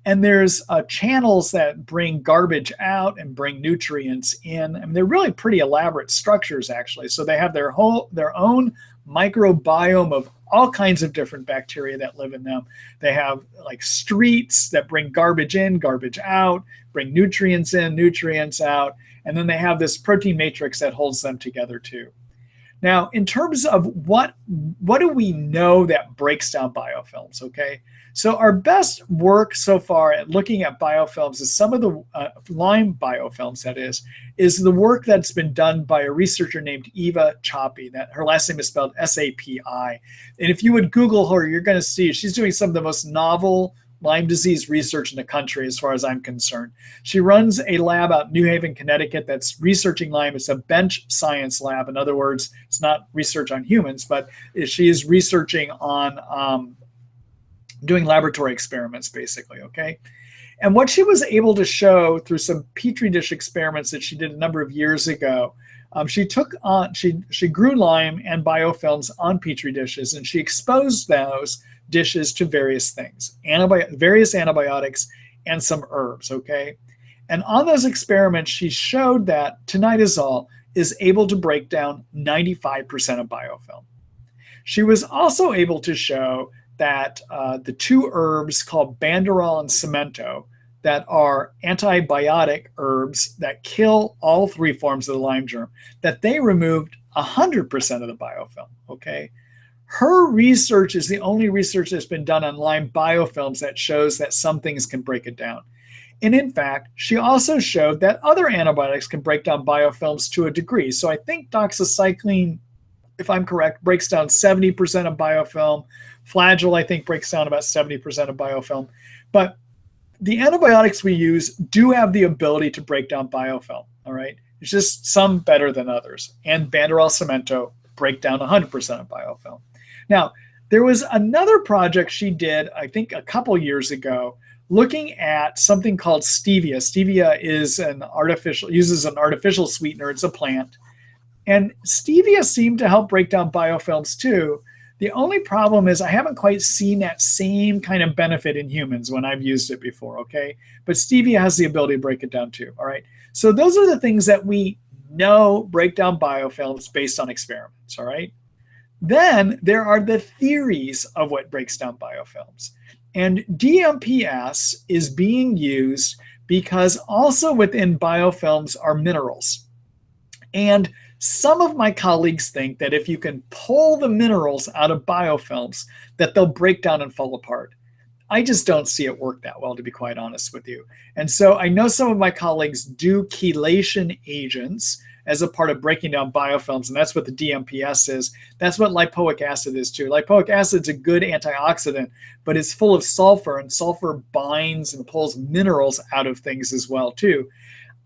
And there's channels that bring garbage out and bring nutrients in. I mean, they're really pretty elaborate structures, actually. So they have their own microbiome of all kinds of different bacteria that live in them. They have like streets that bring garbage in, garbage out, bring nutrients in, nutrients out. And then they have this protein matrix that holds them together too. Now, in terms of what do we know that breaks down biofilms, okay? So our best work so far at looking at biofilms is some of the Lyme biofilms, that is the work that's been done by a researcher named Eva Choppy. That her last name is spelled S-A-P-I. And if you would Google her, you're going to see she's doing some of the most novel Lyme disease research in the country, as far as I'm concerned. She runs a lab out in New Haven, Connecticut that's researching Lyme. It's a bench science lab. In other words, it's not research on humans, but she is researching on doing laboratory experiments, basically, okay? And what she was able to show through some Petri dish experiments that she did a number of years ago, she grew Lyme and biofilms on Petri dishes, and she exposed those dishes to various things, various antibiotics and some herbs, okay? And on those experiments, she showed that tinidazole is able to break down 95% of biofilm. She was also able to show that the two herbs called banderol and cemento, that are antibiotic herbs that kill all three forms of the Lyme germ, that they removed 100% of the biofilm, okay? Her research is the only research that's been done on Lyme biofilms that shows that some things can break it down. And in fact, she also showed that other antibiotics can break down biofilms to a degree. So I think doxycycline, if I'm correct, breaks down 70% of biofilm. Flagyl, I think, breaks down about 70% of biofilm. But the antibiotics we use do have the ability to break down biofilm, all right? It's just some better than others. And banderol cemento break down 100% of biofilm. Now, there was another project she did, I think a couple years ago, looking at something called stevia. Stevia is uses an artificial sweetener. It's a plant. And stevia seemed to help break down biofilms too. The only problem is I haven't quite seen that same kind of benefit in humans when I've used it before, okay? But stevia has the ability to break it down too, all right? So those are the things that we know break down biofilms based on experiments, all right? Then there are the theories of what breaks down biofilms. And DMPS is being used because also within biofilms are minerals. And some of my colleagues think that if you can pull the minerals out of biofilms, that they'll break down and fall apart. I just don't see it work that well, to be quite honest with you. And so I know some of my colleagues do chelation agents as a part of breaking down biofilms, and that's what the DMPS is. That's what lipoic acid is too. Lipoic acid is a good antioxidant, but it's full of sulfur, and sulfur binds and pulls minerals out of things as well too.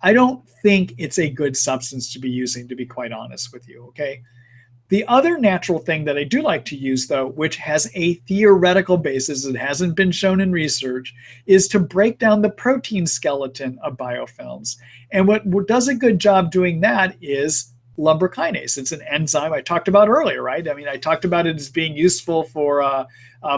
I don't think it's a good substance to be using, to be quite honest with you, okay? The other natural thing that I do like to use, though, which has a theoretical basis, it hasn't been shown in research, is to break down the protein skeleton of biofilms. And what does a good job doing that is lumbar kinase. It's an enzyme I talked about earlier, right? I mean, I talked about it as being useful for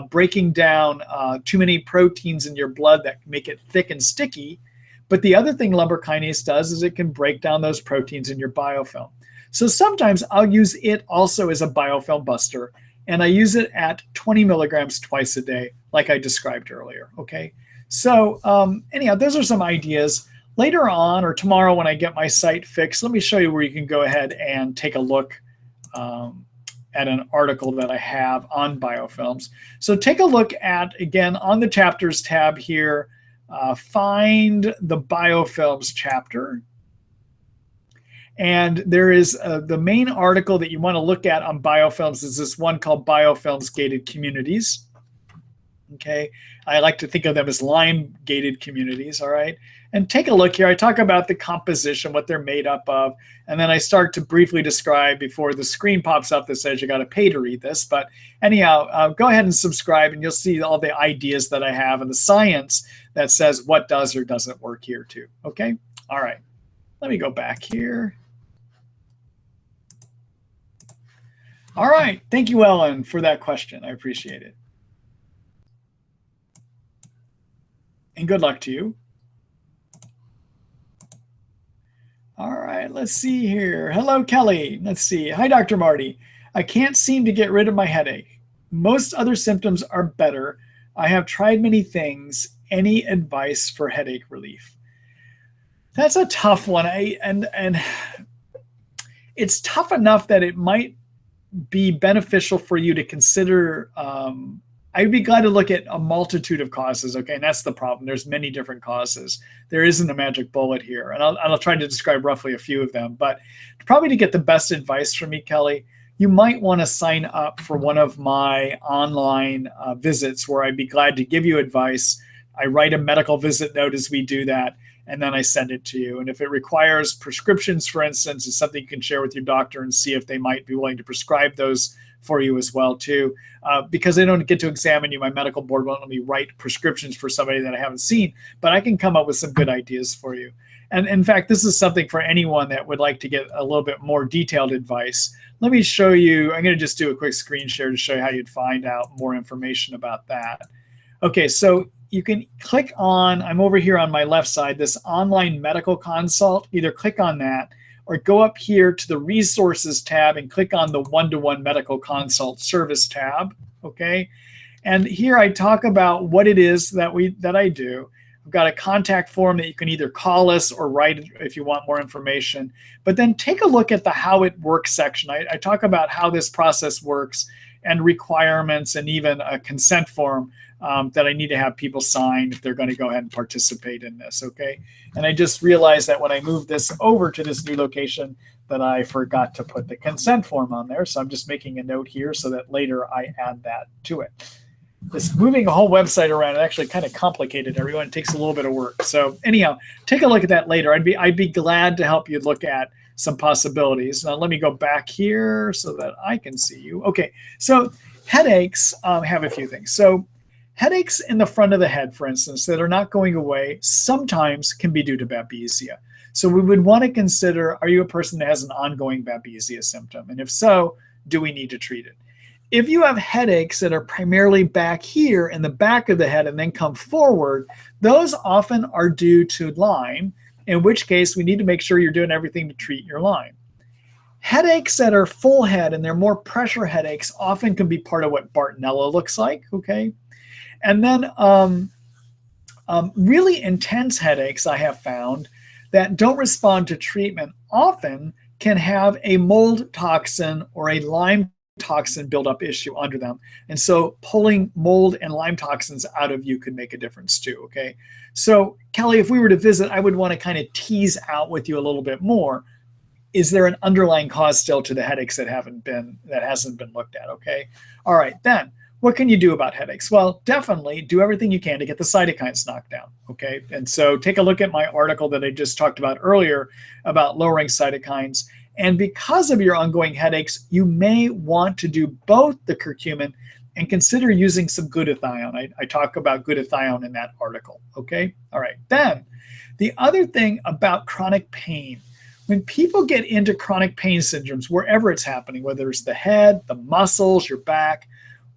breaking down too many proteins in your blood that make it thick and sticky. But the other thing lumbar kinase does is it can break down those proteins in your biofilm. So sometimes I'll use it also as a biofilm buster, and I use it at 20 milligrams twice a day, like I described earlier, okay? So anyhow, those are some ideas. Later on, or tomorrow when I get my site fixed, let me show you where you can go ahead and take a look at an article that I have on biofilms. So take a look at, again, on the chapters tab here, find the biofilms chapter. And there is the main article that you want to look at on biofilms is this one called Biofilms Gated Communities. Okay, I like to think of them as Lyme gated communities, all right? And take a look here. I talk about the composition, what they're made up of, and then I start to briefly describe before the screen pops up that says you got to pay to read this. But anyhow, go ahead and subscribe, and you'll see all the ideas that I have and the science that says what does or doesn't work here too, okay? All right. Let me go back here. All right. Thank you, Ellen, for that question. I appreciate it. And good luck to you. All right, let's see here. Hello, Kelly. Let's see. Hi, Dr. Marty. I can't seem to get rid of my headache. Most other symptoms are better. I have tried many things. Any advice for headache relief? That's a tough one. And it's tough enough that it might be beneficial for you to consider. I'd be glad to look at a multitude of causes. Okay, and that's the problem. There's many different causes. There isn't a magic bullet here, and I'll try to describe roughly a few of them. But probably to get the best advice from me, Kelly, you might want to sign up for one of my online visits where I'd be glad to give you advice. I write a medical visit note as we do that, and then I send it to you. And if it requires prescriptions, for instance, it's something you can share with your doctor and see if they might be willing to prescribe those for you as well too. Because they don't get to examine you, my medical board won't let me write prescriptions for somebody that I haven't seen, but I can come up with some good ideas for you. And in fact, this is something for anyone that would like to get a little bit more detailed advice. Let me show you. I'm going to just do a quick screen share to show you how you'd find out more information about that. Okay, so you can click on, I'm over here on my left side, this online medical consult. Either click on that or go up here to the resources tab and click on the one-to-one medical consult service tab, okay? And here I talk about what it is that I do. I've got a contact form that you can either call us or write if you want more information. But then take a look at the how it works section. I talk about how this process works and requirements and even a consent form that I need to have people sign if they're going to go ahead and participate in this, okay? And I just realized that when I moved this over to this new location that I forgot to put the consent form on there. So I'm just making a note here so that later I add that to it. This moving a whole website around, it actually kind of complicated everyone. It takes a little bit of work. So anyhow, take a look at that later. I'd be glad to help you look at some possibilities. Now let me go back here so that I can see you. Okay, so headaches have a few things. So headaches in the front of the head, for instance, that are not going away sometimes can be due to babesia. So we would want to consider, are you a person that has an ongoing babesia symptom? And if so, do we need to treat it? If you have headaches that are primarily back here in the back of the head and then come forward, those often are due to Lyme, in which case we need to make sure you're doing everything to treat your Lyme. Headaches that are full head and they're more pressure headaches often can be part of what Bartonella looks like, okay? And then really intense headaches I have found that don't respond to treatment often can have a mold toxin or a Lyme toxin buildup issue under them. And so pulling mold and Lyme toxins out of you could make a difference too, okay? So Kelly, if we were to visit, I would want to kind of tease out with you a little bit more. Is there an underlying cause still to the headaches that hasn't been looked at, okay? All right, then what can you do about headaches? Well, definitely do everything you can to get the cytokines knocked down, okay? And so take a look at my article that I just talked about earlier about lowering cytokines. And because of your ongoing headaches, you may want to do both the curcumin and consider using some glutathione. I talk about glutathione in that article, okay? All right, then the other thing about chronic pain, when people get into chronic pain syndromes, wherever it's happening, whether it's the head, the muscles, your back,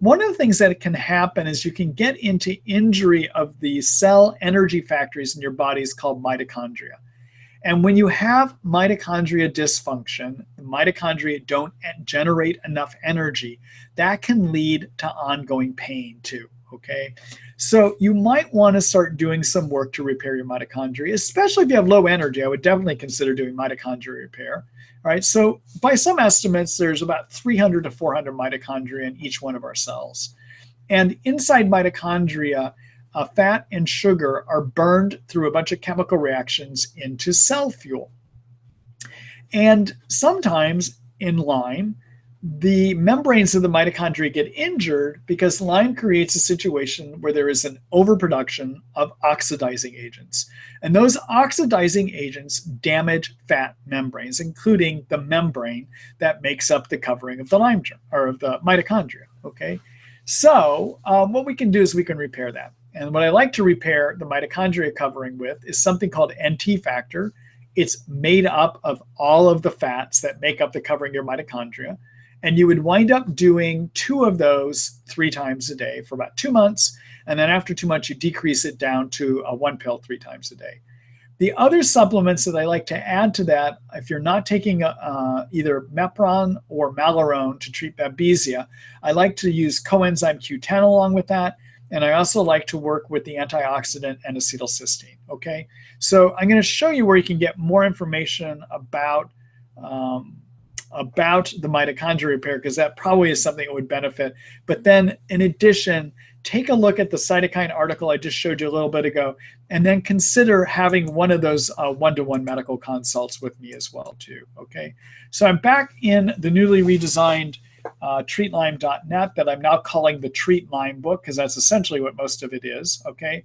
one of the things that can happen is you can get into injury of the cell energy factories in your body is called mitochondria. And when you have mitochondria dysfunction, the mitochondria don't generate enough energy, that can lead to ongoing pain too, okay? So you might want to start doing some work to repair your mitochondria, especially if you have low energy. I would definitely consider doing mitochondria repair, all right? So by some estimates, there's about 300 to 400 mitochondria in each one of our cells. And inside mitochondria, fat and sugar are burned through a bunch of chemical reactions into cell fuel. And sometimes in Lyme, the membranes of the mitochondria get injured because Lyme creates a situation where there is an overproduction of oxidizing agents. And those oxidizing agents damage fat membranes, including the membrane that makes up the covering of the Lyme germ, or of the mitochondria, okay? So what we can do is we can repair that. And what I like to repair the mitochondria covering with is something called NT factor. It's made up of all of the fats that make up the covering of your mitochondria. And you would wind up doing 2 of those 3 times a day for about 2 months. And then after 2 months, you decrease it down to a 1 pill 3 times a day. The other supplements that I like to add to that, if you're not taking either Mepron or Malarone to treat Babesia, I like to use coenzyme Q10 along with that. And I also like to work with the antioxidant and acetylcysteine, okay? So I'm gonna show you where you can get more information about the mitochondria repair, because that probably is something that would benefit. But then in addition, take a look at the cytokine article I just showed you a little bit ago, and then consider having one of those one-to-one medical consults with me as well too, okay? So I'm back in the newly redesigned treatlyme.net that I'm now calling the Treat Lyme book, because that's essentially what most of it is, okay?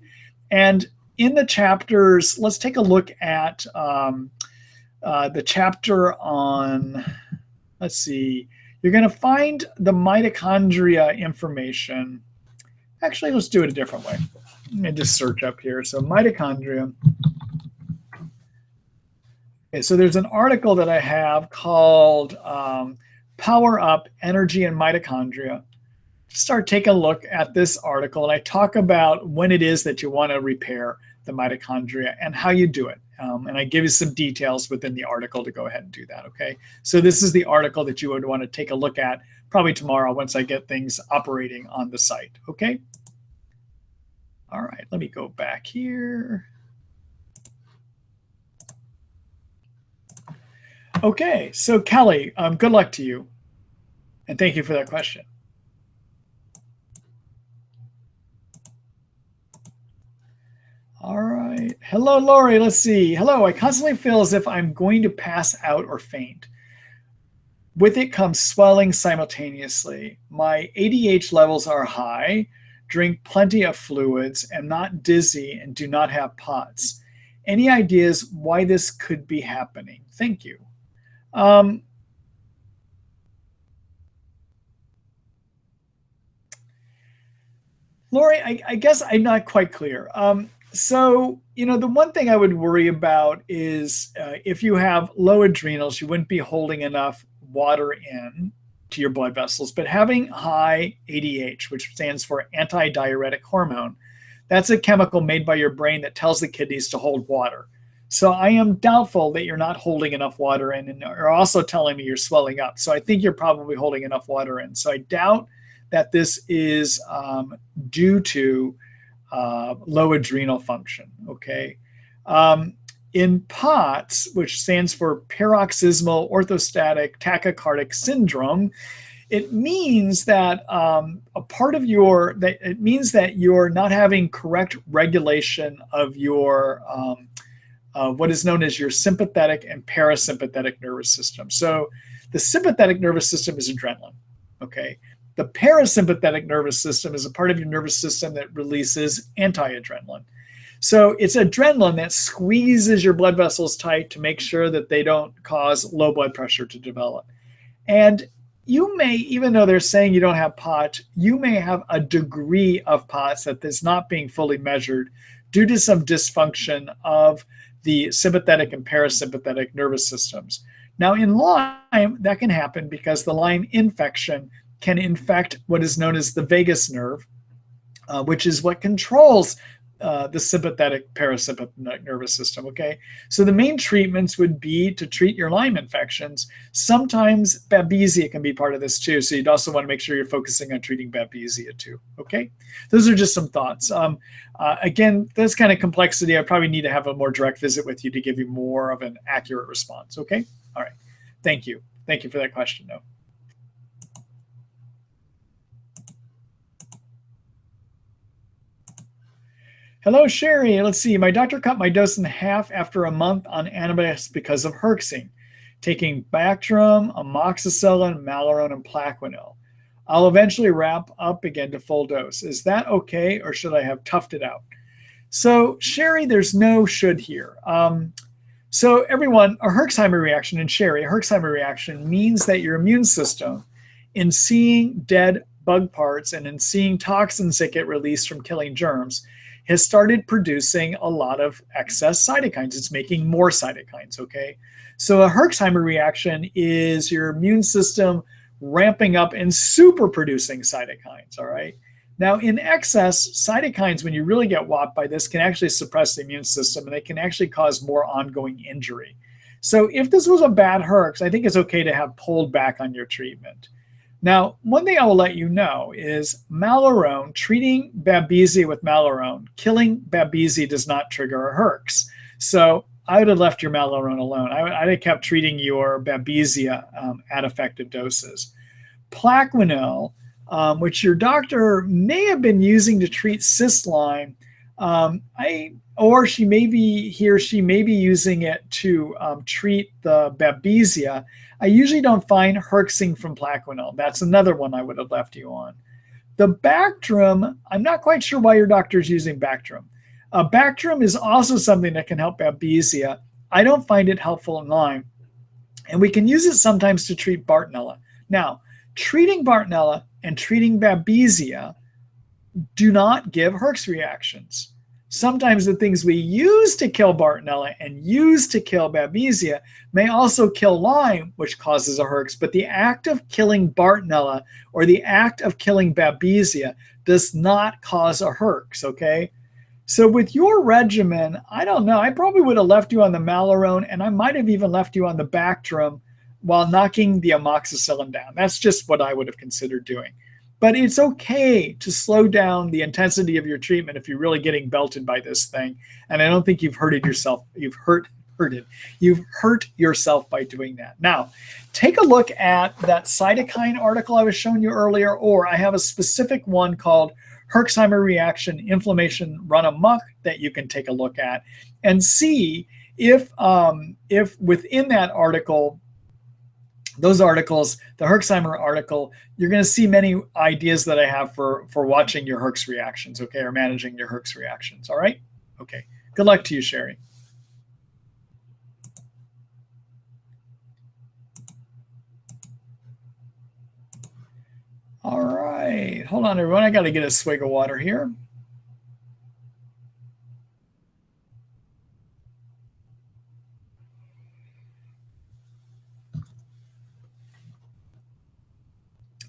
And in the chapters, let's take a look at the chapter on, let's see, you're gonna find the mitochondria information. Actually, let's do it a different way. Let me just search up here. So mitochondria. Okay, so there's an article that I have called Power Up Energy and Mitochondria. Start taking a look at this article, and I talk about when it is that you want to repair the mitochondria and how you do it. And I give you some details within the article to go ahead and do that, okay? So this is the article that you would want to take a look at probably tomorrow once I get things operating on the site, okay? All right, let me go back here. Okay, so Kelly, good luck to you. And thank you for that question. All right. Hello, Lori. Let's see. Hello. I constantly feel as if I'm going to pass out or faint. With it comes swelling simultaneously. My ADH levels are high, drink plenty of fluids, am not dizzy, and do not have POTS. Any ideas why this could be happening? Thank you. Lori, I guess I'm not quite clear. So, you know, the one thing I would worry about is if you have low adrenals, you wouldn't be holding enough water in to your blood vessels. But having high ADH, which stands for antidiuretic hormone, that's a chemical made by your brain that tells the kidneys to hold water. So I am doubtful that you're not holding enough water in, and you're also telling me you're swelling up. So I think you're probably holding enough water in. So I doubt that this is due to low adrenal function, okay? In POTS, which stands for paroxysmal orthostatic tachycardic syndrome, it means that it means that you're not having correct regulation of your what is known as your sympathetic and parasympathetic nervous system. So the sympathetic nervous system is adrenaline, okay? The parasympathetic nervous system is a part of your nervous system that releases anti-adrenaline. So it's adrenaline that squeezes your blood vessels tight to make sure that they don't cause low blood pressure to develop. And you may, even though they're saying you don't have POTS, you may have a degree of POTS that is not being fully measured due to some dysfunction of the sympathetic and parasympathetic nervous systems. Now in Lyme, that can happen because the Lyme infection can infect what is known as the vagus nerve, which is what controls the sympathetic parasympathetic nervous system, okay? So the main treatments would be to treat your Lyme infections. Sometimes Babesia can be part of this too, so you'd also want to make sure you're focusing on treating Babesia too, okay? Those are just some thoughts. Again, this kind of complexity, I probably need to have a more direct visit with you to give you more of an accurate response, okay? All right, thank you. Thank you for that question, though. Hello, Sherry. Let's see. My doctor cut my dose in half after a month on antibiotics because of herxing, taking Bactrim, amoxicillin, Malarone, and Plaquenil. I'll eventually wrap up again to full dose. Is that okay, or should I have toughed it out? So, Sherry, there's no should here. So everyone, a Herxheimer reaction, and Sherry, a Herxheimer reaction means that your immune system, in seeing dead bug parts and in seeing toxins that get released from killing germs, has started producing a lot of excess cytokines. It's making more cytokines, okay? So a Herxheimer reaction is your immune system ramping up and super producing cytokines, all right? Now, in excess, cytokines, when you really get whopped by this, can actually suppress the immune system, and they can actually cause more ongoing injury. So if this was a bad Herx, I think it's okay to have pulled back on your treatment. Now, one thing I will let you know is Malarone, treating Babesia with Malarone, killing Babesia does not trigger a Herx. So I would have left your Malarone alone. I'd have kept treating your Babesia at effective doses. Plaquenil, which your doctor may have been using to treat cyst Lyme, or she may be using it to treat the Babesia. I usually don't find herxing from Plaquenil. That's another one I would have left you on. The Bactrim, I'm not quite sure why your doctor is using Bactrim. Bactrim is also something that can help Babesia. I don't find it helpful in Lyme. And we can use it sometimes to treat Bartonella. Now, treating Bartonella and treating Babesia do not give Herx reactions. Sometimes the things we use to kill Bartonella and use to kill Babesia may also kill Lyme, which causes a Herx, but the act of killing Bartonella or the act of killing Babesia does not cause a Herx, okay? So with your regimen, I don't know, I probably would have left you on the Malarone, and I might have even left you on the Bactrim while knocking the amoxicillin down. That's just what I would have considered doing. But it's okay to slow down the intensity of your treatment if you're really getting belted by this thing. And I don't think you've hurted yourself. You've hurt yourself by doing that. Now, take a look at that cytokine article I was showing you earlier, or I have a specific one called Herxheimer reaction, inflammation run amok that you can take a look at and see if within that article, those articles, the Herxheimer article, you're going to see many ideas that I have for watching your Herx reactions, okay, or managing your Herx reactions, all right? Okay, good luck to you, Sherry. All right, hold on, everyone. I got to get a swig of water here.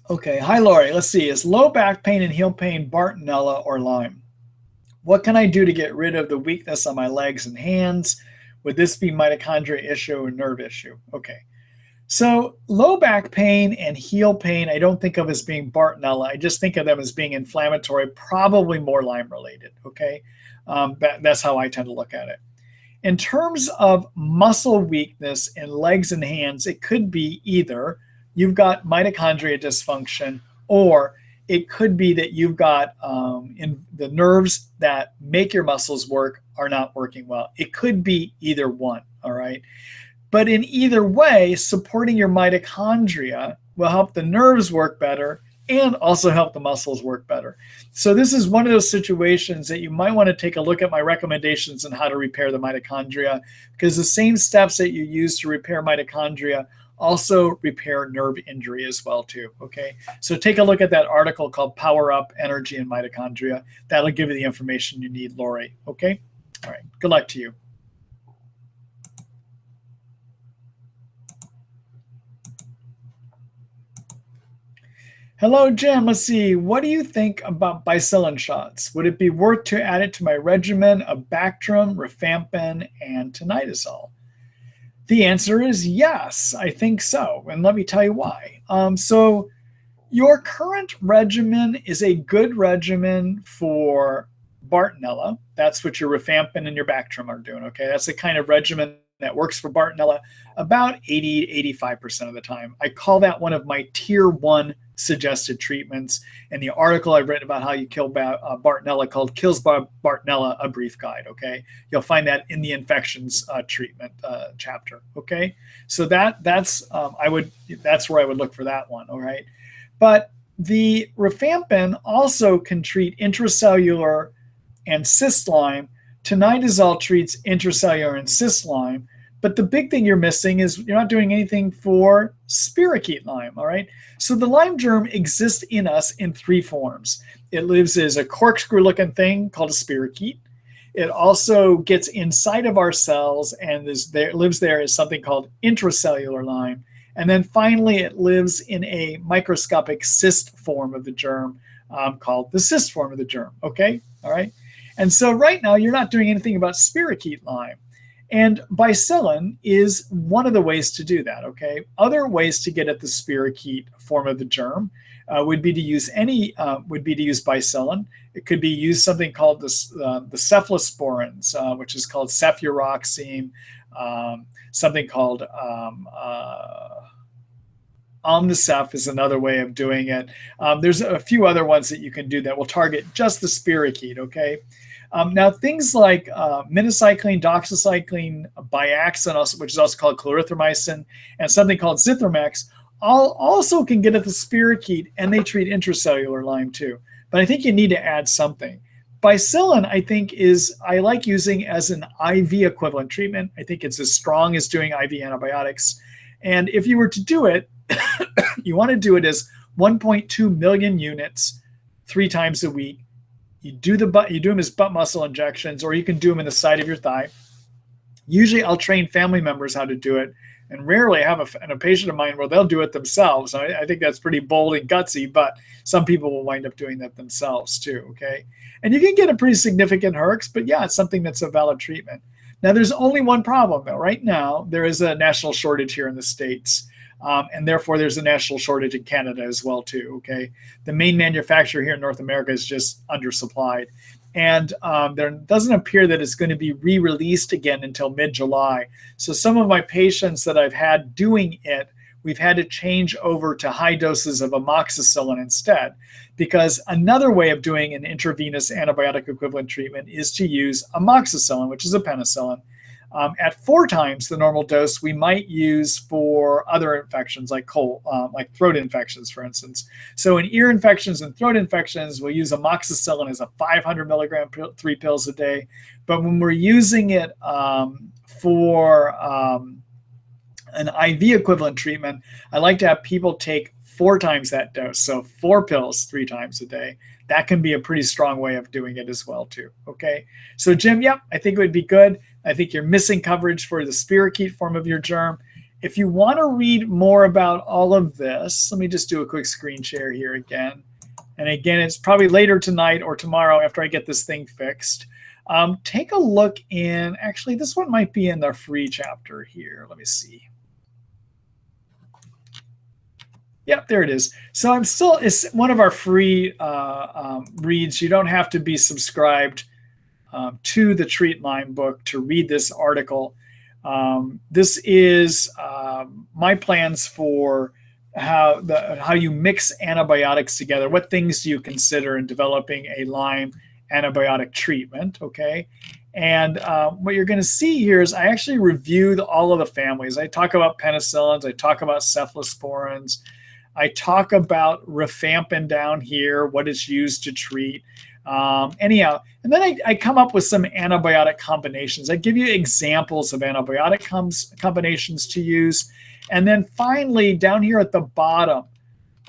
Okay, hi, Lori. Let's see. Is low back pain and heel pain Bartonella or Lyme? What can I do to get rid of the weakness on my legs and hands? Would this be mitochondria issue or nerve issue? Okay. So low back pain and heel pain, I don't think of as being Bartonella. I just think of them as being inflammatory, probably more Lyme related, okay? That's how I tend to look at it. In terms of muscle weakness in legs and hands, it could be either you've got mitochondria dysfunction, or it could be that you've got in the nerves that make your muscles work are not working well. It could be either one, all right? But in either way, supporting your mitochondria will help the nerves work better and also help the muscles work better. So this is one of those situations that you might want to take a look at my recommendations on how to repair the mitochondria, because the same steps that you use to repair mitochondria also repair nerve injury as well too, okay? So take a look at that article called Power Up Energy and Mitochondria. That'll give you the information you need, Lori, okay? All right, good luck to you. Hello, Jim. Let's see. What do you think about bicillin shots? Would it be worth to add it to my regimen of Bactrim, rifampin, and tinidazole? The answer is yes, I think so. And let me tell you why. So your current regimen is a good regimen for Bartonella. That's what your rifampin and your Bactrim are doing, okay? That's the kind of regimen that works for Bartonella about 80 to 85% of the time. I call that one of my tier 1 suggested treatments. And the article I've written about how you kill Bartonella called Kills Bartonella, a brief guide, okay? You'll find that in the infections treatment chapter, okay? So that's where I would look for that one, all right? But the rifampin also can treat intracellular and cyst Lyme. Tinidazole treats intracellular and cyst Lyme, But the big thing you're missing is you're not doing anything for spirochete Lyme, all right? So the Lyme germ exists in us in 3 forms. It lives as a corkscrew-looking thing called a spirochete. It also gets inside of our cells and lives there as something called intracellular Lyme. And then finally, it lives in a microscopic cyst form of the germ called the cyst form of the germ, okay? All right? And so right now, you're not doing anything about spirochete Lyme. And bicillin is one of the ways to do that, okay? Other ways to get at the spirochete form of the germ would be to use bicillin. It could be used something called the cephalosporins, which is called cefuroxime, something called Omnicef is another way of doing it. There's a few other ones that you can do that will target just the spirochete, okay? Now, things like minocycline, doxycycline, Biaxin, which is also called clarithromycin, and something called Zithromax, also can get at the spirochete, and they treat intracellular Lyme too. But I think you need to add something. Bicillin, I like using as an IV equivalent treatment. I think it's as strong as doing IV antibiotics. And if you were to do it, you want to do it as 1.2 million units 3 times a week. You do them as butt muscle injections, or you can do them in the side of your thigh. Usually I'll train family members how to do it, and rarely have a patient of mine where they'll do it themselves. I think that's pretty bold and gutsy, but some people will wind up doing that themselves too, okay? And you can get a pretty significant herx, but yeah, it's something that's a valid treatment. Now, there's only one problem though. Right now, there is a national shortage here in the States. And therefore, there's a national shortage in Canada as well, too, okay? The main manufacturer here in North America is just undersupplied. And there doesn't appear that it's going to be re-released again until mid-July. So some of my patients that I've had doing it, we've had to change over to high doses of amoxicillin instead, because another way of doing an intravenous antibiotic equivalent treatment is to use amoxicillin, which is a penicillin, at 4 times the normal dose we might use for other infections like like throat infections, for instance. So in ear infections and throat infections, we'll use amoxicillin as a 500 milligram 3 pills a day. But when we're using it for an IV equivalent treatment, I like to have people take 4 times that dose. So 4 pills 3 times a day. That can be a pretty strong way of doing it as well too, okay? So Jim, yep, I think it would be good. I think you're missing coverage for the spirochete form of your germ. If you want to read more about all of this, let me just do a quick screen share here again. And again, it's probably later tonight or tomorrow after I get this thing fixed. Take a look in, actually, this one might be in the free chapter here. Let me see. Yep, there it is. So it's one of our free reads. You don't have to be subscribed to the Treat Lyme book to read this article. This is my plans for how you mix antibiotics together. What things do you consider in developing a Lyme antibiotic treatment, okay? And what you're going to see here is I actually reviewed all of the families. I talk about penicillins. I talk about cephalosporins. I talk about rifampin down here, what it's used to treat. Anyhow, and then I come up with some antibiotic combinations. I give you examples of antibiotic combinations to use. And then finally, down here at the bottom,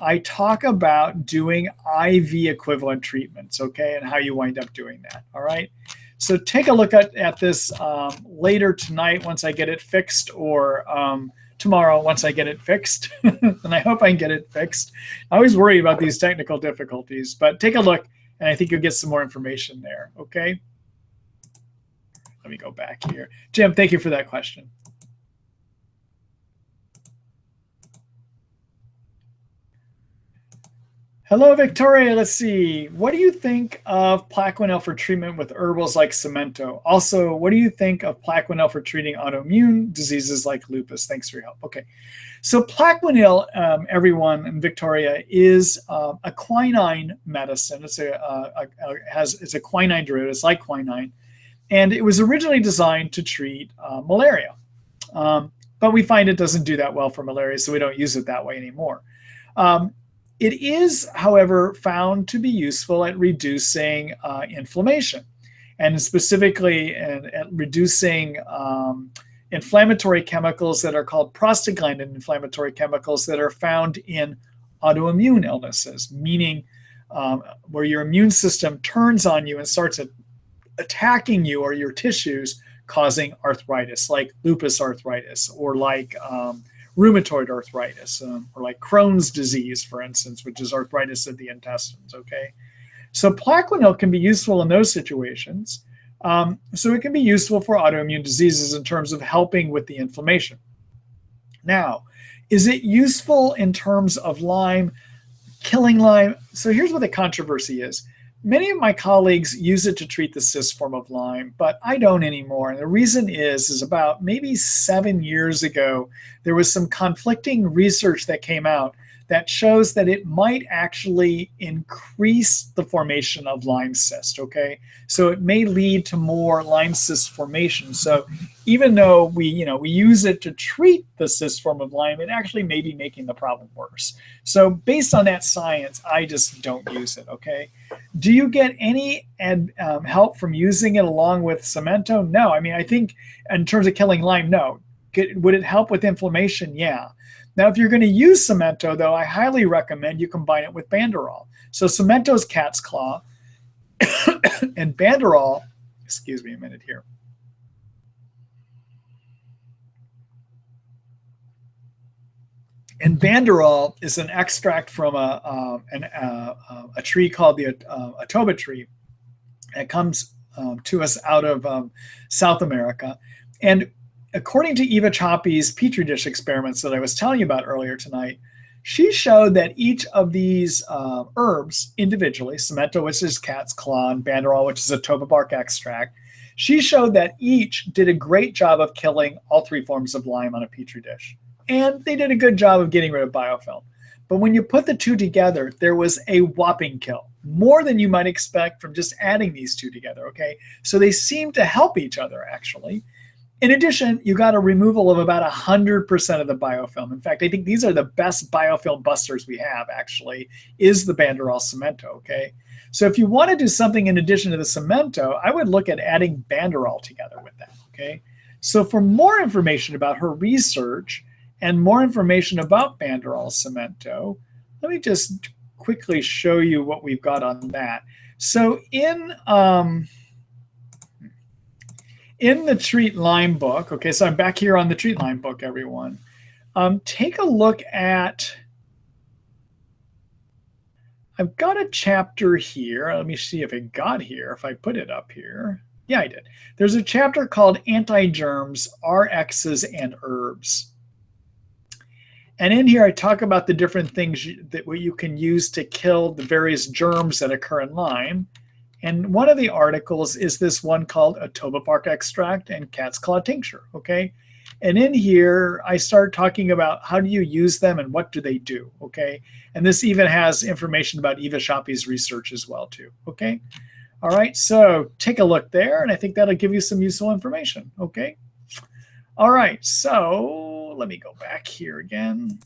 I talk about doing IV equivalent treatments, okay, and how you wind up doing that, all right? So take a look at this later tonight once I get it fixed, or tomorrow once I get it fixed. And I hope I can get it fixed. I always worry about these technical difficulties, but take a look, and I think you'll get some more information there, okay? Let me go back here. Jim, thank you for that question. Hello, Victoria. Let's see. What do you think of Plaquenil for treatment with herbals like Cemento? Also, what do you think of Plaquenil for treating autoimmune diseases like lupus? Thanks for your help. Okay. So Plaquenil, everyone, and Victoria, is a quinine medicine. It's a quinine derivative. It's like quinine. And it was originally designed to treat malaria. But we find it doesn't do that well for malaria, so we don't use it that way anymore. It is, however, found to be useful at reducing inflammation, and specifically at reducing inflammatory chemicals that are called prostaglandin inflammatory chemicals that are found in autoimmune illnesses, meaning where your immune system turns on you and starts attacking you or your tissues, causing arthritis, like lupus arthritis, or like rheumatoid arthritis, or like Crohn's disease, for instance, which is arthritis of the intestines, okay? So Plaquenil can be useful in those situations. So it can be useful for autoimmune diseases in terms of helping with the inflammation. Now, is it useful in terms of Lyme, killing Lyme? So here's what the controversy is. Many of my colleagues use it to treat the cyst form of Lyme, but I don't anymore. And the reason is about maybe 7 years ago, there was some conflicting research that came out that shows that it might actually increase the formation of Lyme cyst, okay? So it may lead to more Lyme cyst formation. So even though we use it to treat the cyst form of Lyme, it actually may be making the problem worse. So based on that science, I just don't use it, okay? Do you get any help from using it along with Cemento? No, I mean, I think in terms of killing Lyme, no. Would it help with inflammation? Yeah. Now, if you're going to use Cemento, though, I highly recommend you combine it with Banderol. So Cemento is cat's claw, and Banderol, excuse me a minute here. And Banderol is an extract from a tree called the Atoba tree. It comes to us out of South America. And according to Eva Choppy's Petri dish experiments that I was telling you about earlier tonight, she showed that each of these herbs individually, Cemento, which is cat's claw, and Banderol, which is a toba bark extract, she showed that each did a great job of killing all 3 forms of Lyme on a Petri dish. And they did a good job of getting rid of biofilm. But when you put the 2 together, there was a whopping kill, more than you might expect from just adding these 2 together, okay? So they seem to help each other, actually. In addition, you got a removal of about 100% of the biofilm. In fact, I think these are the best biofilm busters we have, actually, is the Banderol Cemento, okay? So if you want to do something in addition to the Cemento, I would look at adding Banderol together with that, okay? So for more information about her research and more information about Banderol Cemento, let me just quickly show you what we've got on that. So in the Treat Lyme book, okay, so I'm back here on the Treat Lyme book, everyone. Take a look at, I've got a chapter here. Let me see if it got here, if I put it up here. Yeah, I did. There's a chapter called Anti-Germs, RXs, and Herbs. And in here, I talk about the different things that you can use to kill the various germs that occur in Lyme. And one of the articles is this one called a toba bark extract and cat's claw tincture, okay? And in here, I start talking about how do you use them and what do they do, okay? And this even has information about Eva Choppy's research as well, too, okay? All right, so take a look there, and I think that'll give you some useful information, okay? All right, so let me go back here again.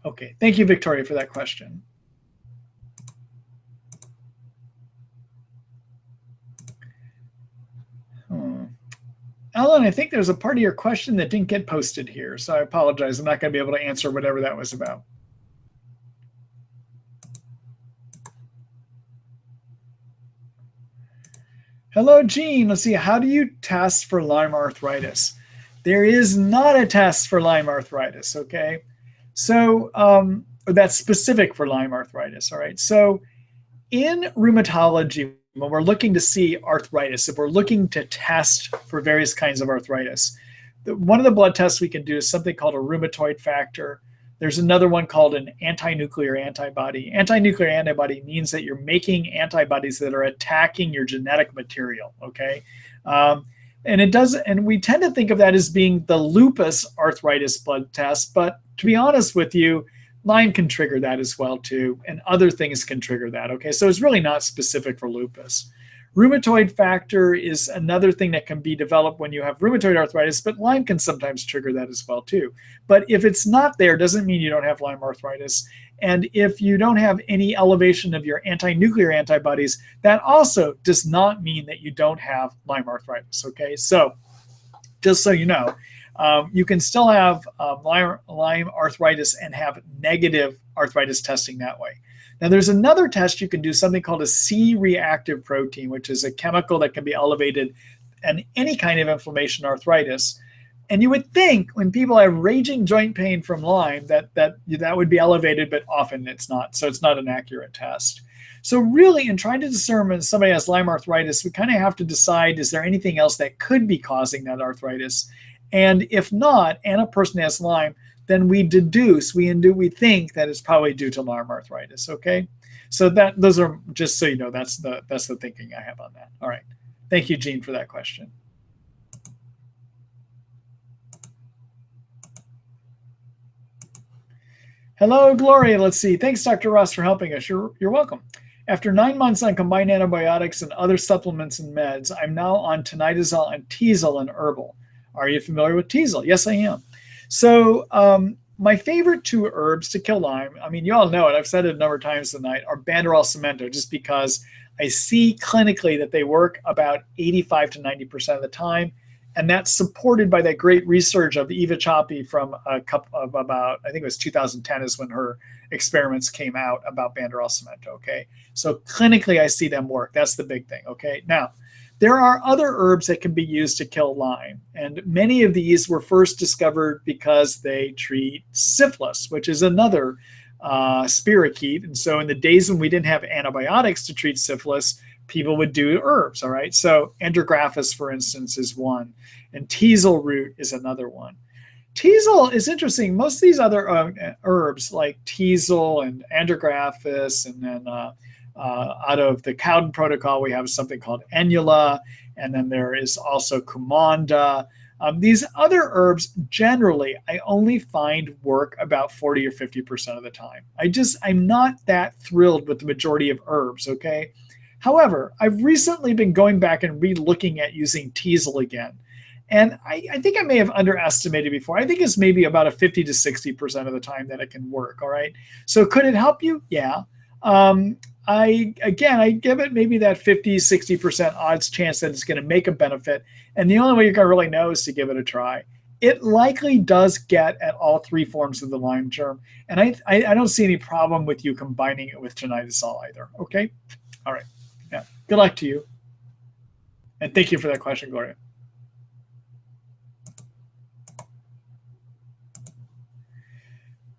Okay, thank you, Victoria, for that question. Ellen, I think there's a part of your question that didn't get posted here, so I apologize. I'm not going to be able to answer whatever that was about. Hello, Jean. Let's see. How do you test for Lyme arthritis? There is not a test for Lyme arthritis, okay? So that's specific for Lyme arthritis, all right? So in rheumatology, when we're looking to see arthritis, if we're looking to test for various kinds of arthritis, one of the blood tests we can do is something called a rheumatoid factor. There's another one called an anti-nuclear antibody. Anti-nuclear antibody means that you're making antibodies that are attacking your genetic material, okay? And we tend to think of that as being the lupus arthritis blood test, but to be honest with you, Lyme can trigger that as well too, and other things can trigger that, okay? So it's really not specific for lupus. Rheumatoid factor is another thing that can be developed when you have rheumatoid arthritis, but Lyme can sometimes trigger that as well too. But if it's not there, doesn't mean you don't have Lyme arthritis. And if you don't have any elevation of your anti-nuclear antibodies, that also does not mean that you don't have Lyme arthritis, okay? So just so you know, you can still have Lyme arthritis and have negative arthritis testing that way. Now, there's another test you can do, something called a C-reactive protein, which is a chemical that can be elevated in any kind of inflammation arthritis. And you would think when people have raging joint pain from Lyme that would be elevated, but often it's not. So it's not an accurate test. So really, in trying to discern if somebody has Lyme arthritis, we kind of have to decide, is there anything else that could be causing that arthritis? And if not, and a person has Lyme, then we deduce, we think that it's probably due to Lyme arthritis, okay? So those are, just so you know, that's the thinking I have on that. All right. Thank you, Jean, for that question. Hello, Gloria. Let's see. Thanks, Dr. Ross, for helping us. You're welcome. After 9 months on combined antibiotics and other supplements and meds, I'm now on tinidazole and Teasel and herbal. Are you familiar with Teasel? Yes, I am. So my favorite 2 herbs to kill Lyme, I mean, you all know it, I've said it a number of times tonight, are Banderol Cemento, just because I see clinically that they work about 85 to 90% of the time. And that's supported by that great research of Eva Choppy from a couple of about, I think it was 2010 is when her experiments came out about Banderol Cemento, okay? So clinically, I see them work. That's the big thing, okay? Now, there are other herbs that can be used to kill Lyme. And many of these were first discovered because they treat syphilis, which is another spirochete. And so in the days when we didn't have antibiotics to treat syphilis, people would do herbs, all right? So andrographis, for instance, is one, and teasel root is another one. Teasel is interesting. Most of these other herbs like teasel and andrographis, and then out of the Cowden protocol, we have something called enula, and then there is also kumanda. These other herbs, generally, I only find work about 40 or 50% of the time. I'm not that thrilled with the majority of herbs, okay? However, I've recently been going back and re-looking at using teasel again. And I think I may have underestimated before. I think it's maybe about a 50 to 60% of the time that it can work, all right? So could it help you? Yeah. I give it maybe that 50, 60% odds chance that it's going to make a benefit. And the only way you're going to really know is to give it a try. It likely does get at all 3 forms of the Lyme germ. And I don't see any problem with you combining it with tinidazole either, okay? All right. Yeah. Good luck to you. And thank you for that question, Gloria.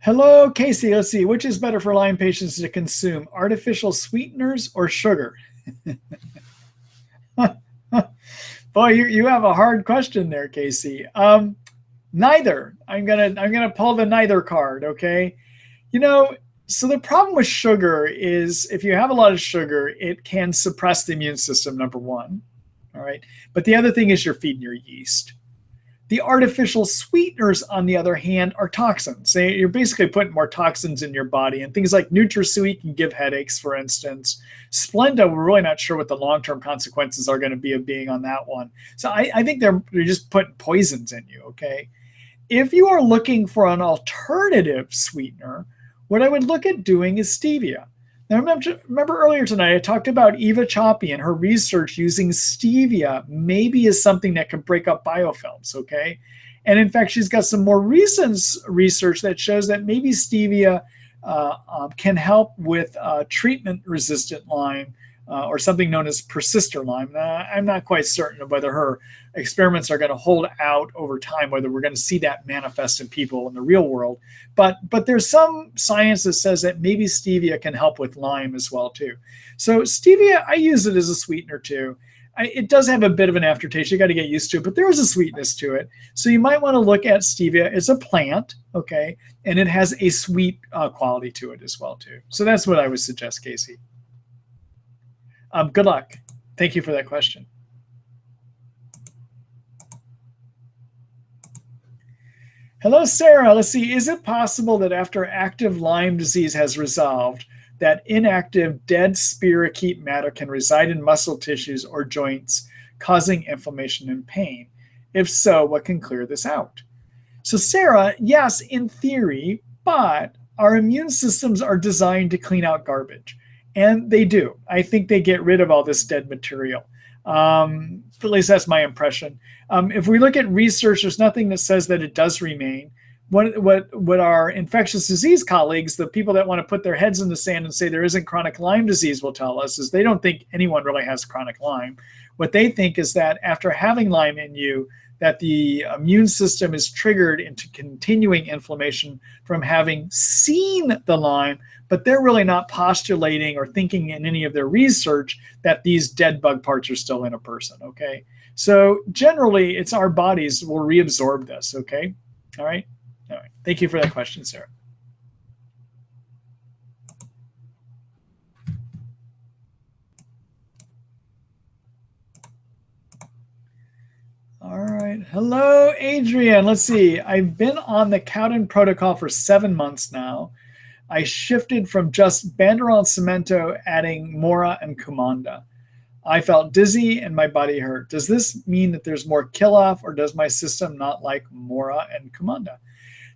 Hello, Casey. Let's see. Which is better for Lyme patients to consume, artificial sweeteners or sugar? Boy, you have a hard question there, Casey. Neither. I'm gonna pull the neither card. Okay. You know, so the problem with sugar is if you have a lot of sugar, it can suppress the immune system, number one. All right. But the other thing is you're feeding your yeast. The artificial sweeteners, on the other hand, are toxins. You're basically putting more toxins in your body, and things like NutraSweet can give headaches, for instance. Splenda, we're really not sure what the long-term consequences are going to be of being on that one. So I think they're just putting poisons in you, okay? If you are looking for an alternative sweetener, what I would look at doing is stevia. Now, remember earlier tonight, I talked about Eva Choppy and her research using stevia maybe is something that can break up biofilms, okay? And in fact, she's got some more recent research that shows that maybe stevia can help with treatment-resistant Lyme or something known as persister Lyme. I'm not quite certain of whether her experiments are going to hold out over time, whether we're going to see that manifest in people in the real world. But there's some science that says that maybe stevia can help with Lyme as well too. So stevia, I use it as a sweetener too. It does have a bit of an aftertaste. You got to get used to it, but there is a sweetness to it. So you might want to look at stevia. It's a plant, okay, and it has a sweet quality to it as well too. So that's what I would suggest, Casey. Good luck. Thank you for that question. Hello, Sarah. Let's see. Is it possible that after active Lyme disease has resolved, that inactive dead spirochete matter can reside in muscle tissues or joints, causing inflammation and pain? If so, what can clear this out? So, Sarah, yes, in theory, but our immune systems are designed to clean out garbage. And they do. I think they get rid of all this dead material. At least that's my impression. If we look at research, there's nothing that says that it does remain. What our infectious disease colleagues, the people that want to put their heads in the sand and say there isn't chronic Lyme disease, will tell us is they don't think anyone really has chronic Lyme. What they think is that after having Lyme in you, that the immune system is triggered into continuing inflammation from having seen the Lyme, but they're really not postulating or thinking in any of their research that these dead bug parts are still in a person, okay? So generally, it's our bodies will reabsorb this, okay? All right? All right. Thank you for that question, Sarah. All right. Hello, Adrian. Let's see. I've been on the Cowden protocol for 7 months now. I shifted from just Banderol and Cemento, adding Mora and Kumanda. I felt dizzy and my body hurt. Does this mean that there's more kill off, or does my system not like Mora and Kumanda?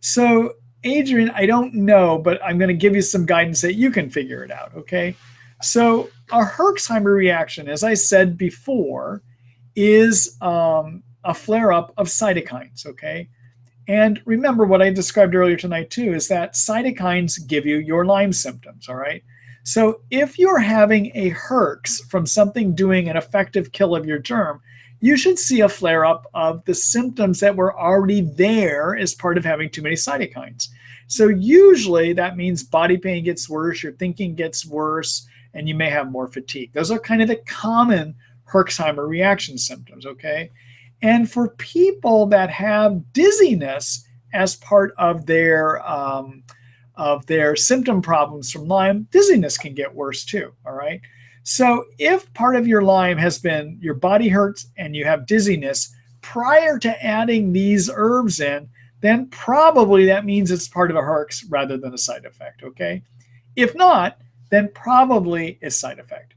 So, Adrian, I don't know, but I'm going to give you some guidance that you can figure it out, okay? So, a Herxheimer reaction, as I said before, is a flare-up of cytokines, okay? And remember what I described earlier tonight too, is that cytokines give you your Lyme symptoms, all right? So if you're having a Herx from something doing an effective kill of your germ, you should see a flare-up of the symptoms that were already there as part of having too many cytokines. So usually that means body pain gets worse, your thinking gets worse, and you may have more fatigue. Those are kind of the common Herxheimer reaction symptoms, okay? And for people that have dizziness as part of their symptom problems from Lyme, dizziness can get worse too, all right? So if part of your Lyme has been your body hurts and you have dizziness prior to adding these herbs in, then probably that means it's part of a Herx rather than a side effect, okay? If not, then probably it's side effect.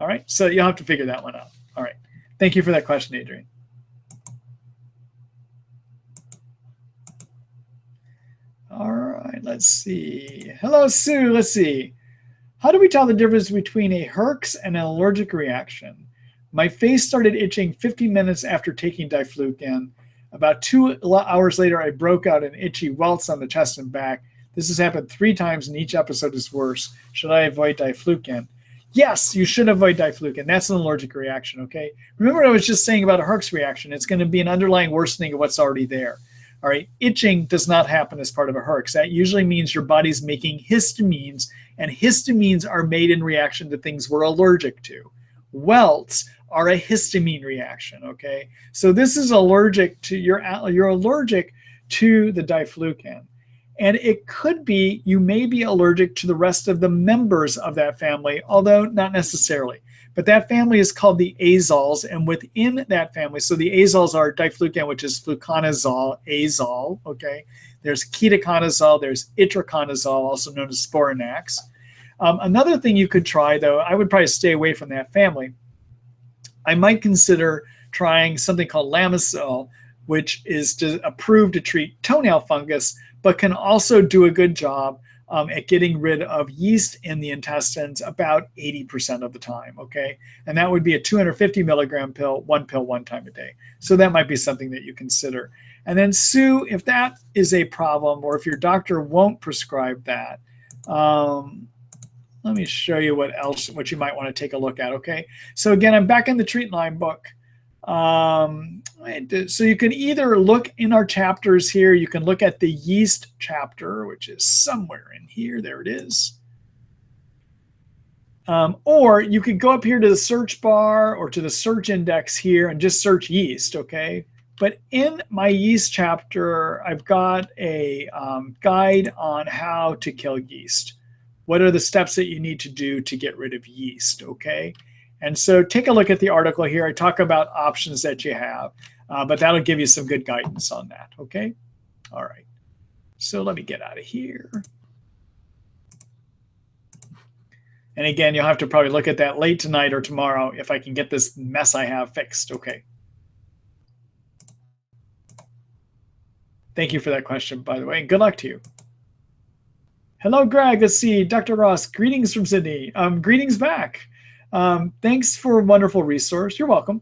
All right, so you'll have to figure that one out. All right, thank you for that question, Adrian. All right, let's see. Hello, Sue. Let's see. How do we tell the difference between a Herx and an allergic reaction? My face started itching 15 minutes after taking diflucan. About 2 hours later, I broke out an itchy welts on the chest and back. This has happened 3 times, and each episode is worse. Should I avoid diflucan? Yes, you should avoid diflucan. That's an allergic reaction, okay? Remember what I was just saying about a Herx reaction. It's going to be an underlying worsening of what's already there. All right, itching does not happen as part of a Herx. That usually means your body's making histamines, and histamines are made in reaction to things we're allergic to. Welts are a histamine reaction, okay? So this is allergic to, you're allergic to the diflucan. And it could be, you may be allergic to the rest of the members of that family, although not necessarily. But that family is called the azoles, and within that family, so the azoles are diflucan, which is fluconazole, azole, okay? There's ketoconazole, there's itraconazole, also known as sporanax. Another thing you could try, though, I would probably stay away from that family. I might consider trying something called Lamisil, which is approved to treat toenail fungus, but can also do a good job at getting rid of yeast in the intestines about 80% of the time, okay? And that would be a 250 milligram pill, one time a day. So that might be something that you consider. And then Sue, if that is a problem, or if your doctor won't prescribe that, let me show you what you might want to take a look at, okay? So again, I'm back in the Treat Lyme book. So you can either look in our chapters here, you can look at the yeast chapter, which is somewhere in here, there it is. Or you could go up here to the search bar or to the search index here and just search yeast, okay? But in my yeast chapter, I've got a guide on how to kill yeast. What are the steps that you need to do to get rid of yeast, okay? And so take a look at the article here. I talk about options that you have, but that'll give you some good guidance on that, okay? All right, so let me get out of here. And again, you'll have to probably look at that late tonight or tomorrow if I can get this mess I have fixed, okay? Thank you for that question, by the way, and good luck to you. Hello, Greg. Let's see. Dr. Ross, greetings from Sydney. Greetings back. Thanks for a wonderful resource. You're welcome.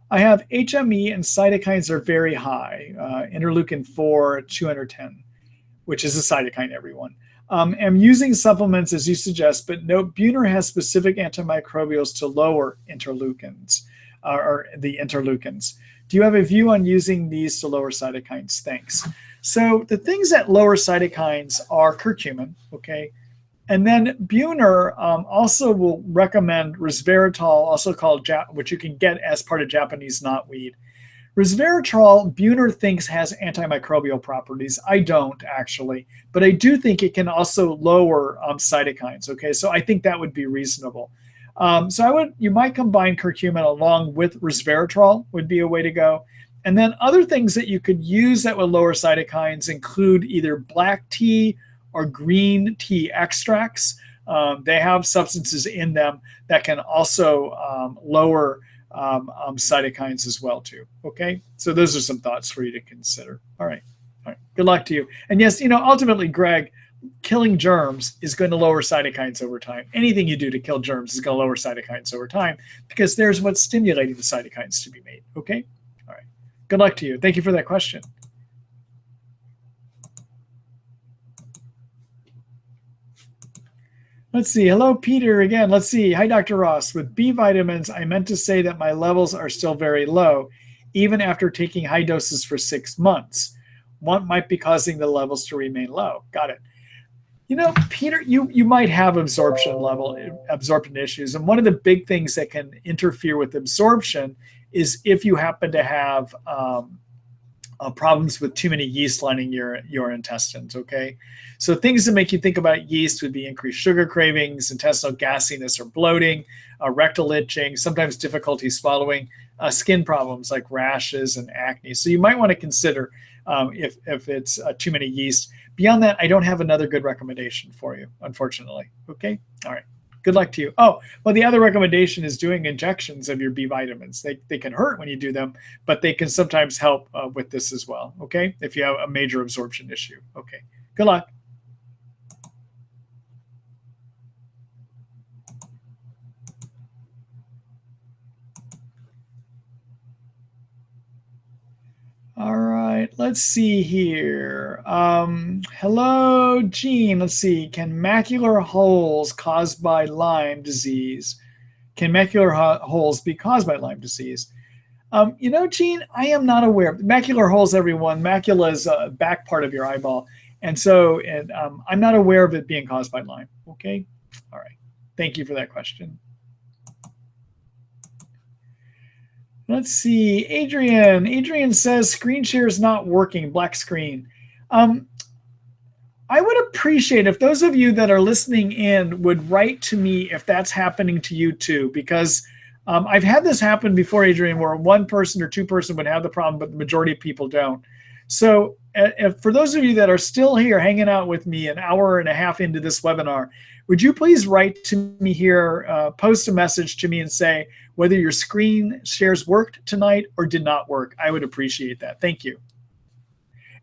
I have HME and cytokines are very high, interleukin 4, 210, which is a cytokine, everyone. I'm using supplements as you suggest, but note Buhner has specific antimicrobials to lower interleukins, or the interleukins. Do you have a view on using these to lower cytokines? Thanks. So the things that lower cytokines are curcumin, okay? And then Buhner also will recommend resveratrol, also called, which you can get as part of Japanese knotweed. Resveratrol, Buhner thinks has antimicrobial properties. I don't actually, but I do think it can also lower cytokines. Okay, so I think that would be reasonable. So you might combine curcumin along with resveratrol would be a way to go. And then other things that you could use that would lower cytokines include either black tea or green tea extracts. They have substances in them that can also lower cytokines as well too. Okay, so those are some thoughts for you to consider. All right. Good luck to you. And yes, ultimately, Greg, killing germs is going to lower cytokines over time. Anything you do to kill germs is going to lower cytokines over time because there's what's stimulating the cytokines to be made. Okay. All right. Good luck to you. Thank you for that question. Let's see. Hello, Peter, again. Let's see. Hi, Dr. Ross. With B vitamins, I meant to say that my levels are still very low, even after taking high doses for 6 months. What might be causing the levels to remain low? Got it. Peter, you might have absorption issues. And one of the big things that can interfere with absorption is if you happen to have problems with too many yeast lining your intestines, okay? So things that make you think about yeast would be increased sugar cravings, intestinal gasiness or bloating, rectal itching, sometimes difficulty swallowing, skin problems like rashes and acne. So you might want to consider if it's too many yeast. Beyond that, I don't have another good recommendation for you, unfortunately, okay? All right. Good luck to you. Oh, well, the other recommendation is doing injections of your B vitamins. They can hurt when you do them, but they can sometimes help with this as well, okay? If you have a major absorption issue. Okay, good luck. All right, let's see here. Hello, Gene. Let's see. Can macular holes caused by Lyme disease? Can macular holes be caused by Lyme disease? Gene, I am not aware. Macular holes, everyone. Macula is a back part of your eyeball. And so I'm not aware of it being caused by Lyme. Okay? All right. Thank you for that question. Let's see. Adrian says screen share is not working. Black screen. I would appreciate if those of you that are listening in would write to me if that's happening to you too, because I've had this happen before, Adrian, where one person or two person would have the problem, but the majority of people don't. So for those of you that are still here hanging out with me an hour and a half into this webinar, would you please write to me here, post a message to me and say whether your screen shares worked tonight or did not work? I would appreciate that. Thank you.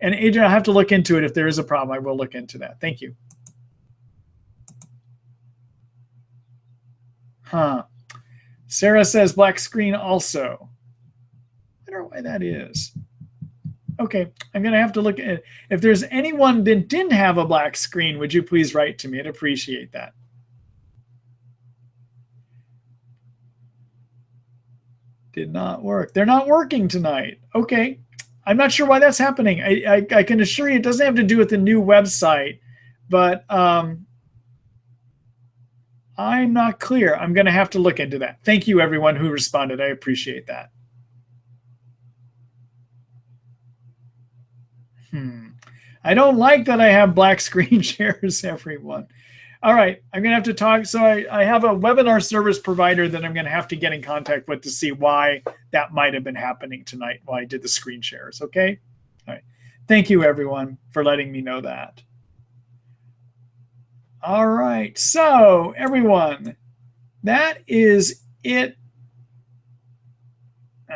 And Adrian, I'll have to look into it. If there is a problem, I will look into that. Thank you. Sarah says black screen also. I don't know why that is. Okay, I'm going to have to look at it. If there's anyone that didn't have a black screen, would you please write to me? I'd appreciate that. Did not work. They're not working tonight. Okay. I'm not sure why that's happening. I can assure you it doesn't have to do with the new website, but I'm not clear. I'm going to have to look into that. Thank you, everyone who responded. I appreciate that. I don't like that I have black screen shares, everyone. All right, I'm going to have to talk. So I have a webinar service provider that I'm going to have to get in contact with to see why that might have been happening tonight while I did the screen shares, okay? All right. Thank you, everyone, for letting me know that. All right, so everyone, that is it.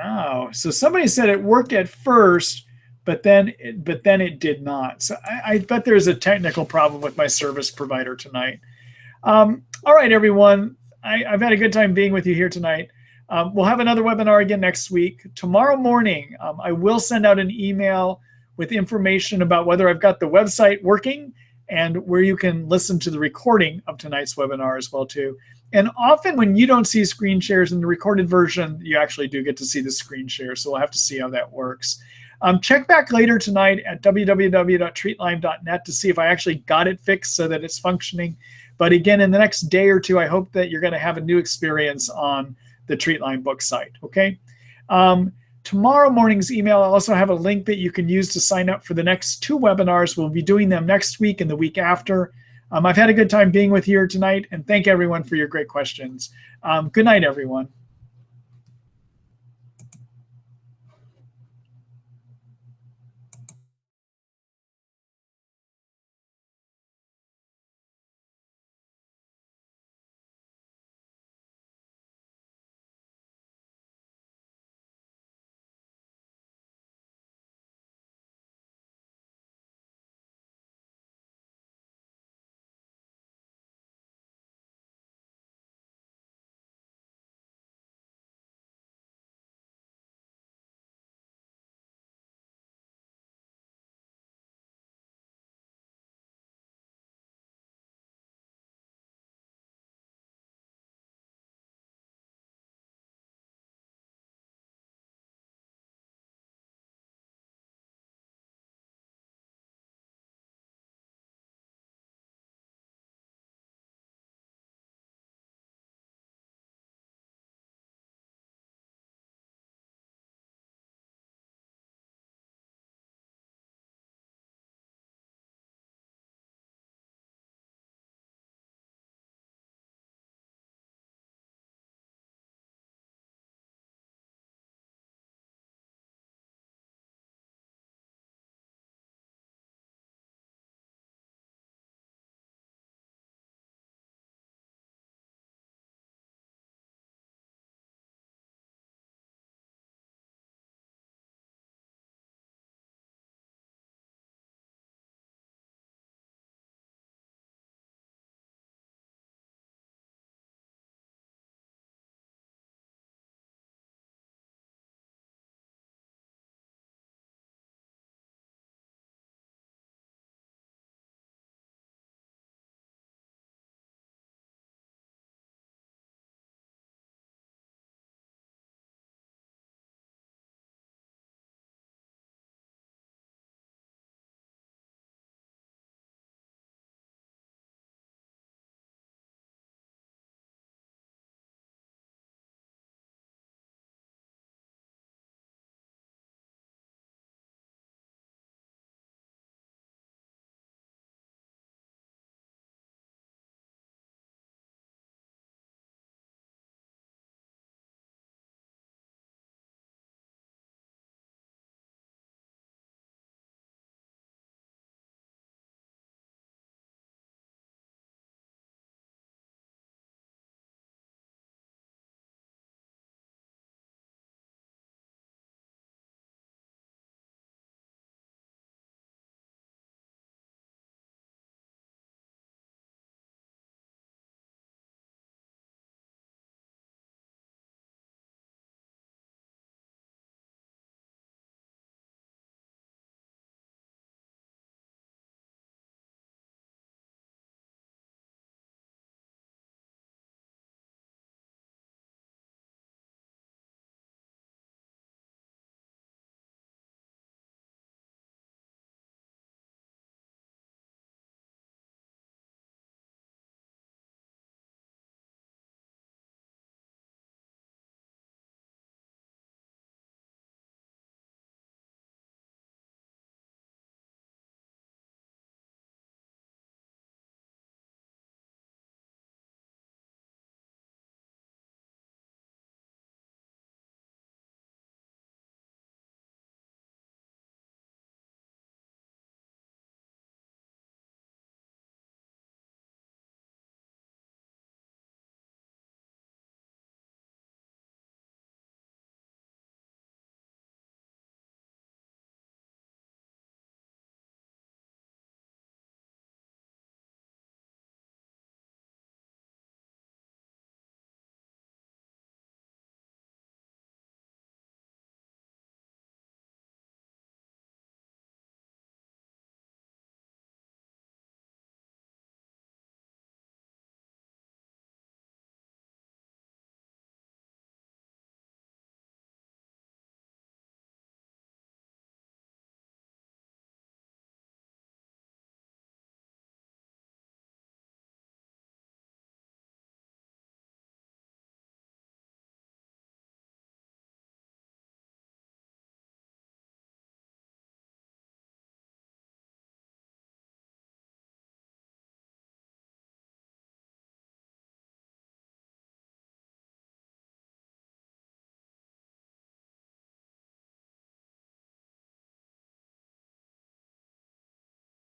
Oh, so somebody said it worked at first, but then it did not. So I bet there's a technical problem with my service provider tonight. All right, everyone. I've had a good time being with you here tonight. We'll have another webinar again next week. Tomorrow morning, I will send out an email with information about whether I've got the website working and where you can listen to the recording of tonight's webinar as well too. And often when you don't see screen shares in the recorded version, you actually do get to see the screen share. So we'll have to see how that works. Check back later tonight at www.treatlyme.net to see if I actually got it fixed so that it's functioning. But again, in the next day or two, I hope that you're going to have a new experience on the Treat Lyme book site, okay? Tomorrow morning's email, I'll also have a link that you can use to sign up for the next 2 webinars. We'll be doing them next week and the week after. I've had a good time being with you here tonight, and thank everyone for your great questions. Good night, everyone.